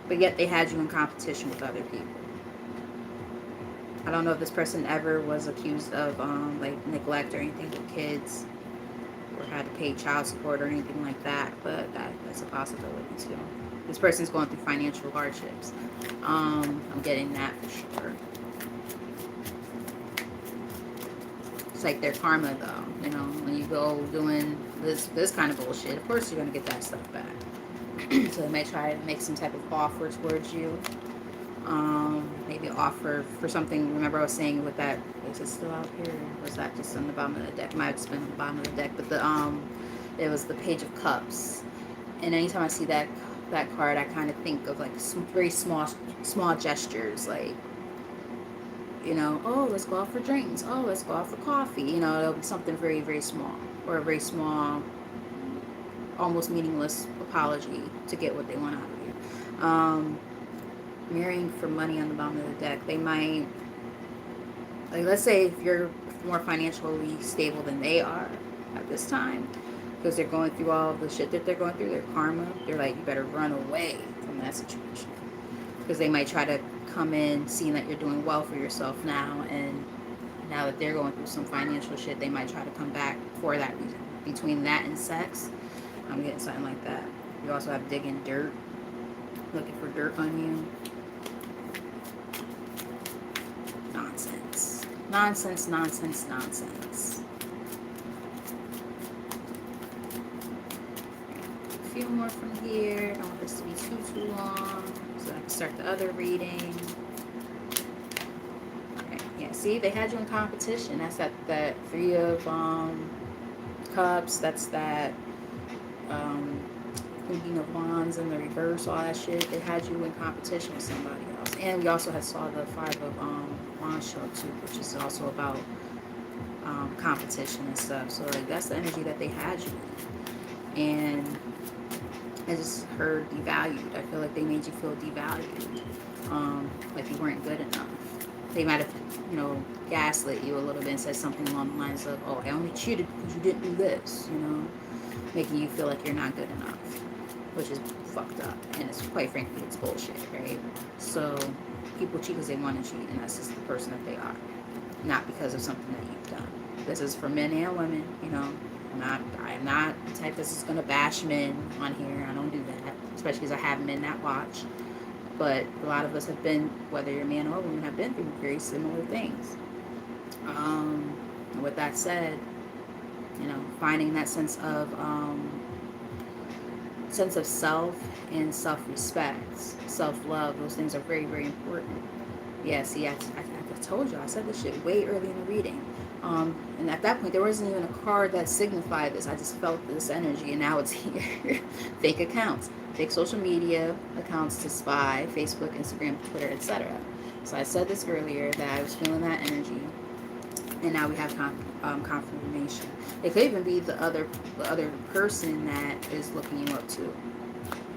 But yet they had you in competition with other people. I don't know if this person ever was accused of like neglect or anything with kids, or had to pay child support or anything like that, but that's a possibility too. This person's going through financial hardships. I'm getting that for sure. It's like their karma, though. You know, when you go doing this kind of bullshit, of course you're gonna get that stuff back. So they may try to make some type of offer towards you. Maybe offer for something. Remember I was saying with that, is it still out here? Or was that just on the bottom of the deck? Might have just been on the bottom of the deck. But it was the Page of Cups. And anytime I see that card, I kind of think of like some very small gestures, like, you know, oh, let's go out for drinks. Oh, let's go out for coffee. You know, it'll be something very, very small, or a very small, almost meaningless apology to get what they want out of you. Marrying for money on the bottom of the deck. They might, like, let's say if you're more financially stable than they are at this time, because they're going through all the shit that they're going through, their karma, they're like, you better run away from that situation. Because they might try to come in seeing that you're doing well for yourself now, and now that they're going through some financial shit, they might try to come back for that reason. Between that and sex, I'm getting something like that. You also have digging dirt, looking for dirt on you. Nonsense. Nonsense, nonsense, nonsense. A few more from here. I don't want this to be too long, so I can start the other reading. Okay. Yeah, see, they had you in competition. That's that Three of Cups. That's that Queen of Wands in the reverse, all that shit. They had you in competition with somebody else. And we also saw the Five of Wands show too, which is also about competition and stuff. So like that's the energy that they had you in. And I just heard devalued. I feel like they made you feel devalued. Like you weren't good enough. They might have, you know, gaslit you a little bit and said something along the lines of, oh, I only cheated because you didn't do this, you know, making you feel like you're not good enough, which is fucked up. And it's, quite frankly, it's bullshit, right? So people cheat because they want to cheat, and that's just the person that they are, not because of something that you've done. This is for men and women, you know. I'm not the type that's just gonna bash men on here. I don't do that, especially because I have men that watch. But a lot of us have been, whether you're a man or a woman, have been through very similar things. And with that said, you know, finding that sense of self and self-respect, self-love, those things are very, very important. Yeah, see, I told you, I said this shit way early in the reading. And at that point, there wasn't even a card that signified this. I just felt this energy, and now it's here. Fake accounts, fake social media accounts to spy, Facebook, Instagram, Twitter, etc. So I said this earlier, that I was feeling that energy. And now we have confirmation. It could even be the other person that is looking you up too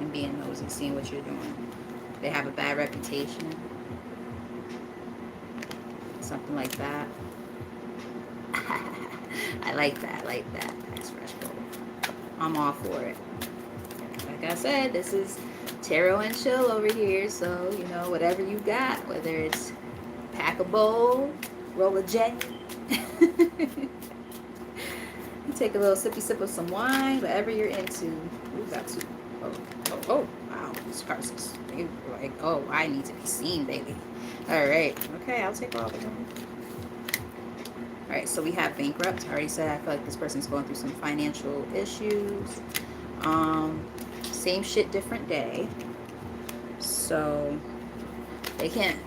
and being nosy, seeing what you're doing. They have a bad reputation, something like that. I like that. That's fresh gold. I'm all for it. Like I said, this is tarot and chill over here. So, you know, whatever you got, whether it's pack a bowl, roll a J, take a little sippy sip of some wine, whatever you're into. We got to. Oh, wow. This card's just like, oh, I need to be seen, baby. All right. Okay, I'll take all of them. All right, so we have bankrupt. I already said I feel like this person's going through some financial issues. Same shit, different day. So they can't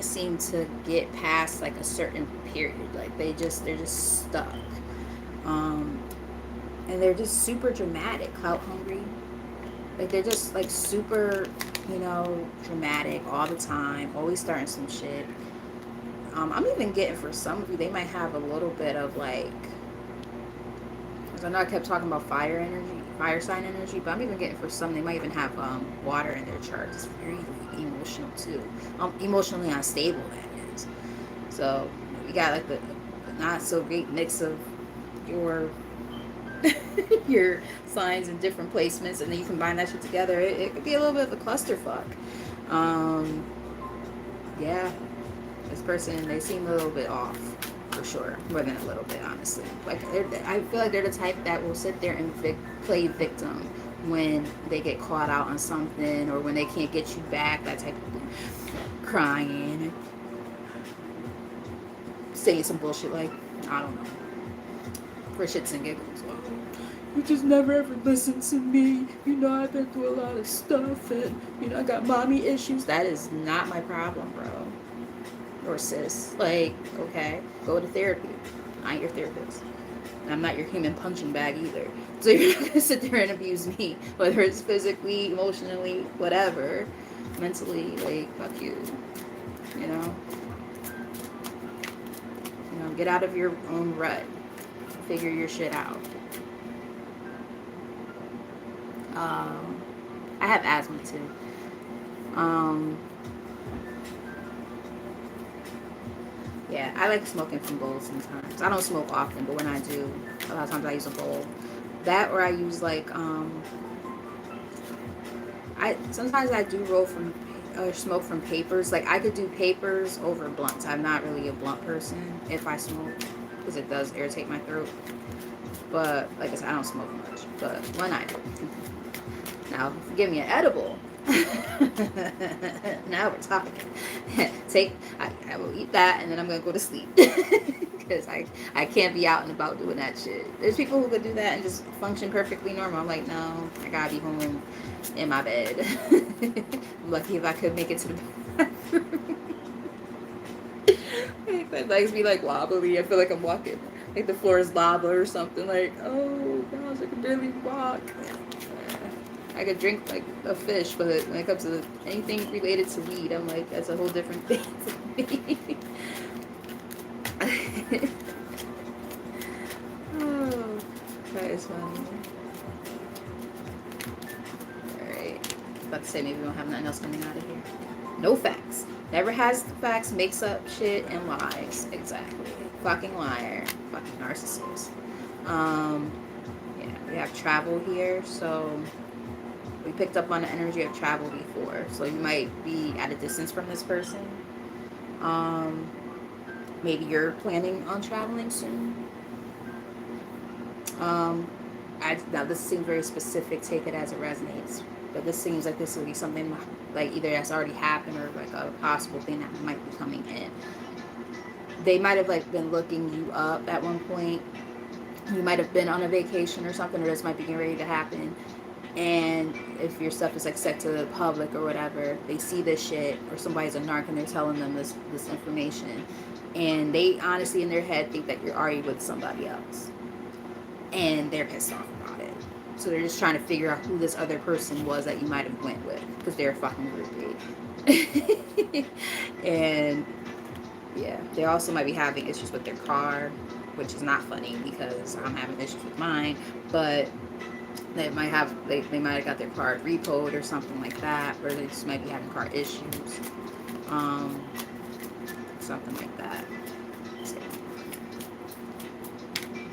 seem to get past like a certain period. Like they're just stuck. And they're just super dramatic, clout hungry. Like they're just like super, you know, dramatic all the time, always starting some shit. I'm even getting for some of you, they might have a little bit of like, because I know I kept talking about fire energy, fire sign energy, but I'm even getting for some, they might even have water in their chart. It's very emotional too. Emotionally unstable, that is. So you got like the not so great mix of your your signs in different placements, and then you combine that shit together. It could be a little bit of a clusterfuck. Yeah. This person, they seem a little bit off, for sure. More than a little bit, honestly. Like, I feel like they're the type that will sit there and play victim when they get caught out on something, or when they can't get you back, that type of thing. Crying, saying some bullshit like, I don't know, for shits and giggles. You just never ever listen to me. You know, I've been through a lot of stuff, and, you know, I got mommy issues. That is not my problem, bro. Or sis, like, okay, go to therapy. I ain't your therapist. And I'm not your human punching bag either. So you're not gonna sit there and abuse me, whether it's physically, emotionally, whatever, mentally. Like, fuck you. You know. You know, get out of your own rut. Figure your shit out. I have asthma too. Yeah, I like smoking from bowls sometimes. I don't smoke often, but when I do, a lot of times I use a bowl. That, or I use like sometimes I do roll from or smoke from papers. Like I could do papers over blunts. I'm not really a blunt person if I smoke, because it does irritate my throat. But like I said, I don't smoke much. But when I do, now give me an edible. Now we're talking. I will eat that, and then I'm gonna go to sleep because I can't be out and about doing that shit. There's people who could do that and just function perfectly normal. I'm like, no, I gotta be home in my bed. I'm lucky if I could make it to the bathroom. My legs be like wobbly. I feel like I'm walking like the floor is lava or something. Like, oh gosh, I can barely walk. I could drink like a fish, but when it comes to anything related to weed, I'm like, that's a whole different thing for me. Oh, that is funny. Alright. About to say maybe we don't have nothing else coming out of here. No facts. Never has the facts, makes up shit and lies. Exactly. Fucking liar. Fucking narcissist. Yeah, we have travel here, so we picked up on the energy of travel before, so you might be at a distance from this person. Maybe you're planning on traveling soon. Now this seems very specific, take it as it resonates, but this seems like this would be something like either that's already happened or like a possible thing that might be coming in. They might have like been looking you up at one point. You might have been on a vacation or something, or this might be getting ready to happen. And if your stuff is like set to the public or whatever, they see this shit, or somebody's a narc and they're telling them this information, and they honestly in their head think that you're already with somebody else, and they're pissed off about it. So they're just trying to figure out who this other person was that you might have went with, because they're a fucking groupie. And Yeah, they also might be having issues with their car, which is not funny because I'm having issues with mine. But they might have got their car repoed or something like that, or they just might be having car issues, um, something like that. So,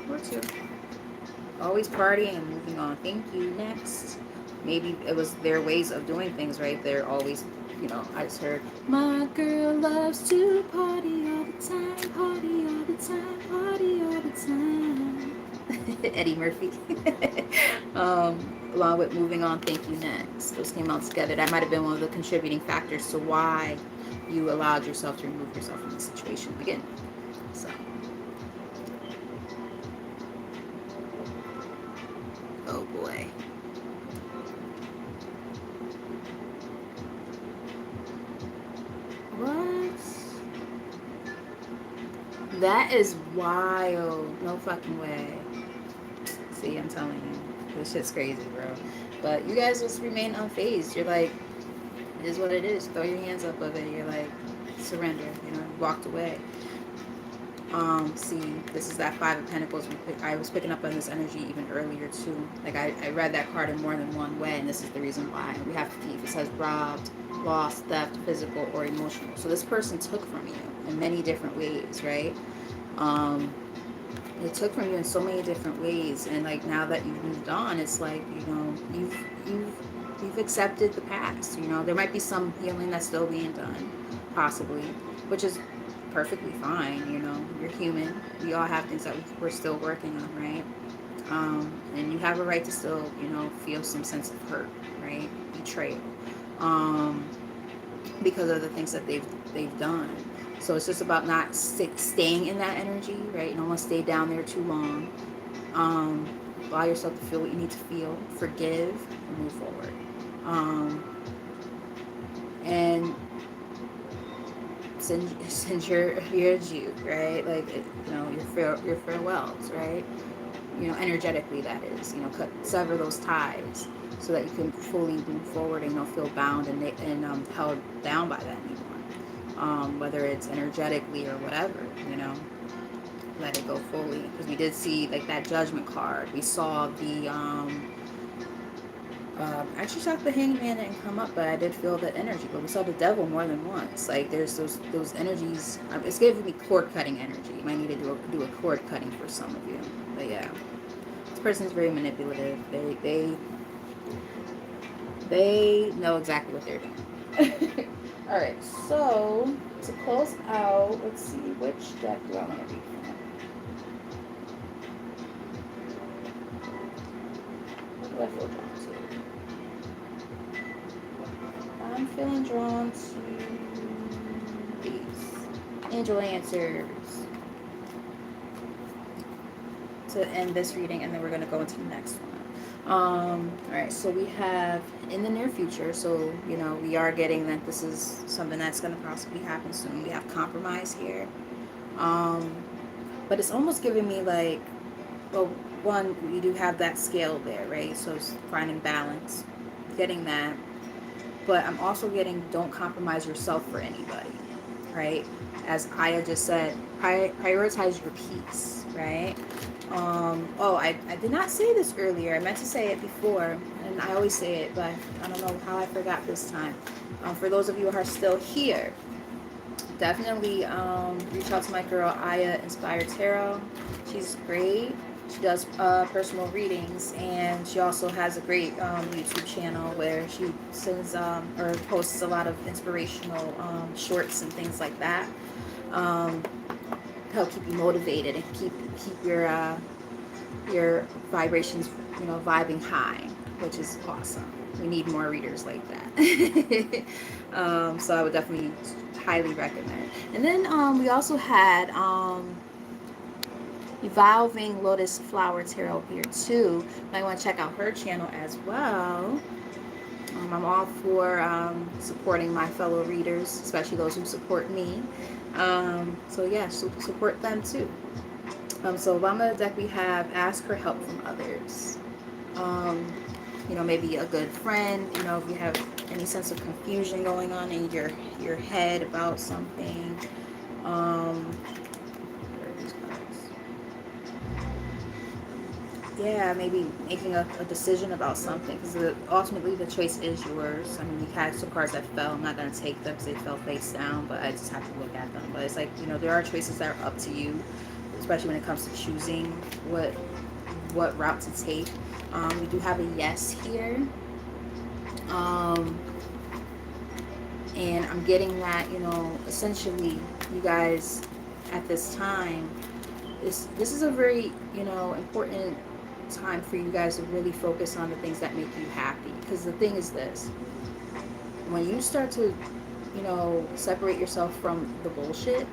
or two. Always partying and moving on. Thank you. Next. Maybe it was their ways of doing things, right? They're always, I just heard, my girl loves to party all the time, party all the time, party all the time. Eddie Murphy. Along with moving on, thank you. Next. Those came out together. That might have been one of the contributing factors to why you allowed yourself to remove yourself from the situation to begin with. So. Oh boy. What? That is wild. No fucking way. See, I'm telling you. This shit's crazy, bro. But you guys just remain unfazed. You're like, it is what it is. Throw your hands up of it. You're like, surrender. Walked away. See, this is that Five of Pentacles. I was picking up on this energy even earlier too. Like I read that card in more than one way, and this is the reason why. We have thief. It says robbed, lost, theft, physical, or emotional. So this person took from you in many different ways, right? They took from you in so many different ways, and like now that you've moved on, it's like you've accepted the past. There might be some healing that's still being done, possibly, which is perfectly fine. You're human. We all have things that we're still working on, right? And you have a right to still, feel some sense of hurt, right? Betrayal, because of the things that they've done. So it's just about not staying in that energy, right? You don't want to stay down there too long. Allow yourself to feel what you need to feel, forgive, and move forward. And send your adieu, right? Like your farewells, right? Energetically, that is. Sever those ties so that you can fully move forward and don't feel bound and held down by that anymore. Whether it's energetically or whatever, let it go fully. Because we did see like that Judgment card. We saw the actually saw the Hangman didn't come up, but I did feel the energy. But we saw the Devil more than once. Like there's those energies. It's giving me cord cutting energy. You might need to do a cord cutting for some of you. But yeah, this person's very manipulative. They know exactly what they're doing. All right, so to close out, let's see, which deck do I want to read from? What do I feel drawn to? I'm feeling drawn to these angel answers to end this reading, and then we're going to go into the next one. All right, so we have in the near future, so we are getting that this is something that's going to possibly happen soon. We have compromise here, but it's almost giving me like, well, one, we do have that scale there, right? So it's finding balance, getting that, but I'm also getting don't compromise yourself for anybody, right? As Aya just said, prioritize your peace, right? I did not say this earlier. I meant to say it before, and I always say it, but I don't know how I forgot this time. For those of you who are still here, definitely reach out to my girl Aya Inspired Tarot. She's great. She does personal readings, and she also has a great YouTube channel where she sends or posts a lot of inspirational shorts and things like that. Help keep you motivated and keep your vibrations, vibing high, which is awesome. We need more readers like that. So I would definitely highly recommend. And then we also had Evolving Lotus Flower Tarot here too. You might want to check out her channel as well. I'm all for supporting my fellow readers, especially those who support me. So yeah, support them too. So bottom of the deck we have ask for help from others. Maybe a good friend. If you have any sense of confusion going on in your head about something, Where are these cards? Yeah, maybe making a decision about something, because ultimately the choice is yours. I mean, we had some cards that fell. I'm not going to take them because they fell face down, but I just have to look at them. But it's like, there are choices that are up to you, especially when it comes to choosing what route to take. We do have a yes here. And I'm getting that, essentially, you guys, at this time, this is a very, important time for you guys to really focus on the things that make you happy. Because the thing is this: when you start to, separate yourself from the bullshit,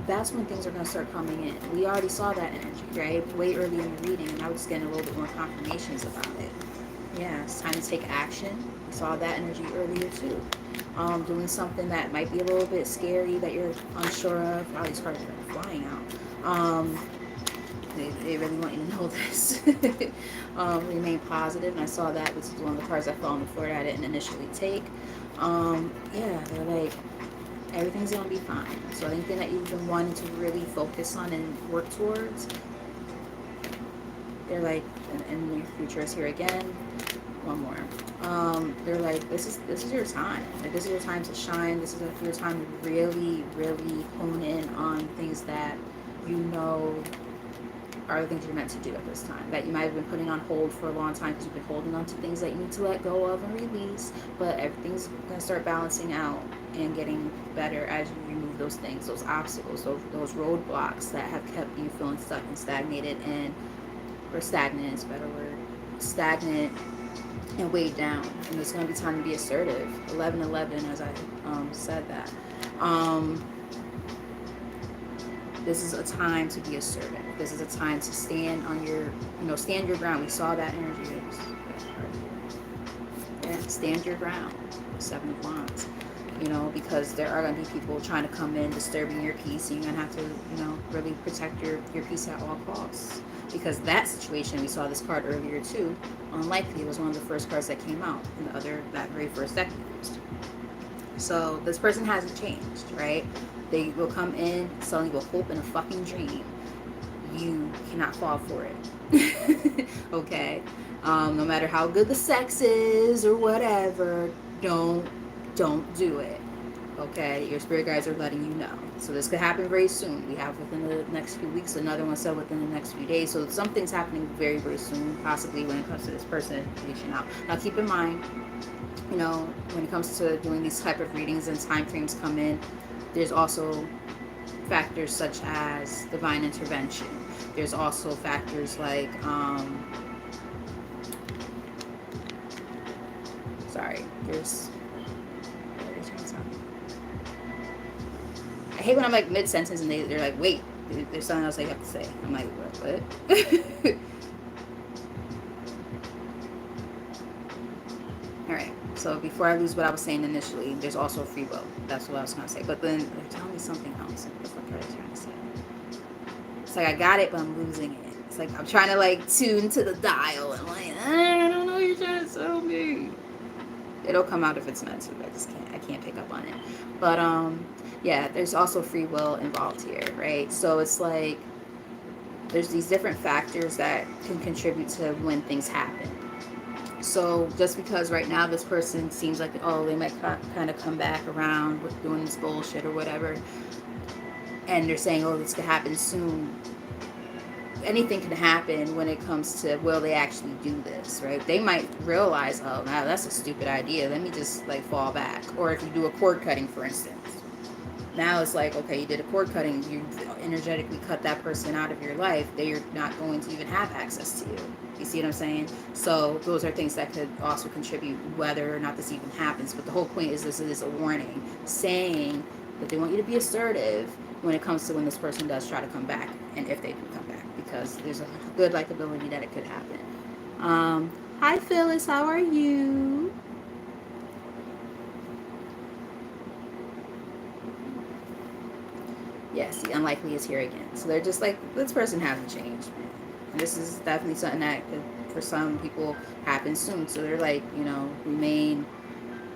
that's when things are going to start coming in. We already saw that energy, right? Way early in the reading, and I was getting a little bit more confirmations about it. Yeah, it's time to take action. We saw that energy earlier too. Doing something that might be a little bit scary, that you're unsure of. Wow, these cards are flying out. They really want you to know this. Remain positive, and I saw that. This is one of the cards that fell on the floor that I didn't initially take. Yeah, they're like, everything's gonna be fine. So anything that you've been wanting to really focus on and work towards, they're like, and your future is here again. One more. They're like, this is your time. Like, this is your time to shine. This is your time to really, really hone in on things that are the things you're meant to do at this time, that you might have been putting on hold for a long time because you've been holding on to things that you need to let go of and release. But everything's going to start balancing out and getting better as you remove those things, those obstacles, those roadblocks that have kept you feeling stuck and stagnated, or stagnant is a better word, stagnant and weighed down. And it's going to be time to be assertive. 11-11, as I said that. This is a time to be assertive. This is a time to stand on stand your ground. We saw that energy. Yeah, stand your ground. 7 of Wands. Because there are going to be people trying to come in, disturbing your peace, and you're going to have to, really protect your peace at all costs. Because that situation, we saw this card earlier too, unlikely, it was one of the first cards that came out in that very first deck used. So this person hasn't changed, right? They will come in selling you a hope and a fucking dream. You cannot fall for it. Okay? No matter how good the sex is or whatever, don't do it. Okay? Your spirit guides are letting you know. So this could happen very soon. We have within the next few weeks, another one said within the next few days. So something's happening very, very soon, possibly when it comes to this person reaching out. Now keep in mind, when it comes to doing these type of readings and time frames come in, there's also factors such as divine intervention. There's also factors like, I hate when I'm like mid-sentence and they're like, wait, there's something else I have to say. I'm like, what? Alright, so before I lose what I was saying initially, there's also free will. That's what I was going to say. But then they're telling me something else. What the fuck are they trying to say? It's like I got it, but I'm losing it. It's like I'm trying to like tune to the dial. And I'm like, I don't know what you're trying to tell me. It'll come out if it's meant to. I can't pick up on it. But yeah, there's also free will involved here, right? So it's like there's these different factors that can contribute to when things happen. So just because right now this person seems like, they might kind of come back around with doing this bullshit or whatever, and they're saying, this could happen soon. Anything can happen when it comes to, will they actually do this, right? They might realize, now that's a stupid idea. Let me just like fall back. Or if you do a cord cutting, for instance. Now it's like, okay, you did a cord cutting, you energetically cut that person out of your life, they're not going to even have access to you. You see what I'm saying? So those are things that could also contribute whether or not this even happens. But the whole point is this is a warning saying that they want you to be assertive when it comes to when this person does try to come back, and if they do come back, because there's a good likability that it could happen. Hi Phyllis, how are you? Yes, the unlikely is here again. So they're just like, this person hasn't changed, man. And this is definitely something that could, for some people, happen soon. So they're like, remain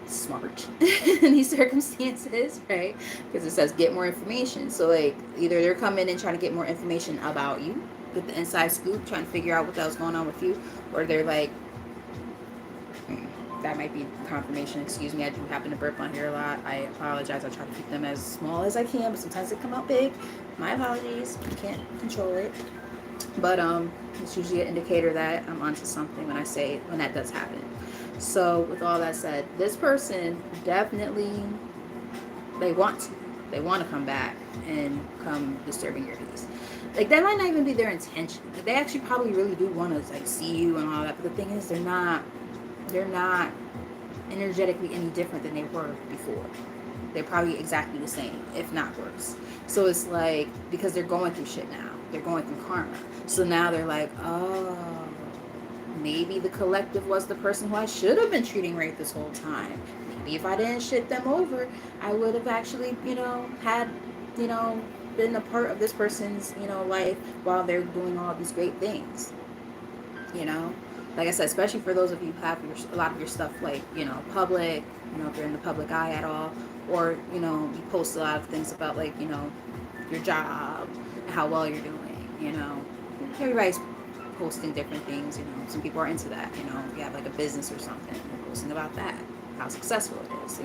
smart in these circumstances, right? Because it says get more information. So like either they're coming and trying to get more information about you, get the inside scoop, trying to figure out what the hell's going on with you, or they're like, that might be confirmation. Excuse me, I do happen to burp on here a lot. I apologize. I try to keep them as small as I can, but sometimes they come out big. My apologies. I can't control it. But it's usually an indicator that I'm onto something when that does happen. So with all that said, this person definitely they want to come back and come disturbing your peace. Like that might not even be their intention. Like, they actually probably really do want to like see you and all that. But the thing is, they're not energetically any different than they were before. They're probably exactly the same, if not worse. So it's like because they're going through shit now. They're going through karma. So now they're like, oh, maybe the collective was the person who I should have been treating right this whole time. Maybe if I didn't shit them over, I would have actually, had, been a part of this person's, life while they're doing all these great things. You know, like I said, especially for those of you who have a lot of your stuff like, public, if you're in the public eye at all, or, you post a lot of things about like, your job, how well you're doing, everybody's posting different things, some people are into that, if you have like a business or something, you're posting about that, how successful it is,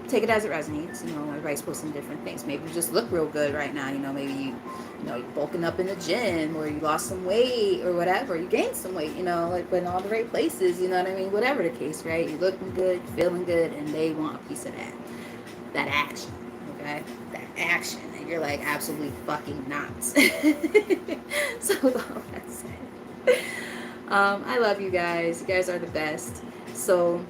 take it as it resonates, everybody's posting different things. Maybe you just look real good right now, maybe you're bulking up in the gym, or you lost some weight or whatever, you gained some weight, like in all the right places, you know what I mean, whatever the case, right? You're looking good, feeling good, and they want a piece of that action, okay, that action, and you're like, absolutely fucking not. So with all that said, I love you guys. You guys are the best. So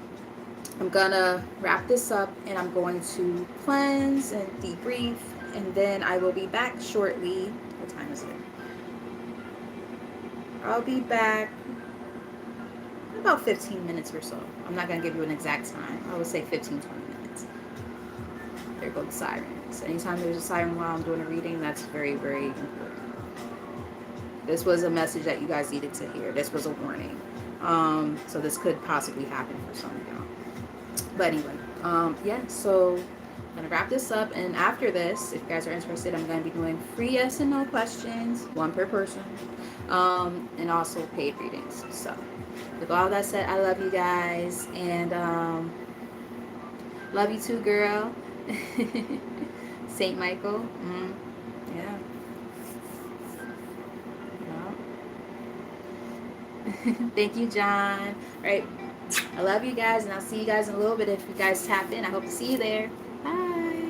I'm gonna wrap this up and I'm going to cleanse and debrief, and then I will be back shortly. What time is it? I'll be back in about 15 minutes or so. I'm not gonna give you an exact time. I would say 15-20 minutes. There go the sirens. Anytime there's a siren while I'm doing a reading, that's very, very important. This was a message that you guys needed to hear. This was a warning. So this could possibly happen for some of y'all. But anyway, so I'm going to wrap this up. And after this, if you guys are interested, I'm going to be doing free yes and no questions, one per person, and also paid readings. So with all that said, I love you guys. And love you too, girl. Saint Michael. Yeah. Thank you, John. All right. I love you guys, and I'll see you guys in a little bit. If you guys tap in, I hope to see you there. Bye.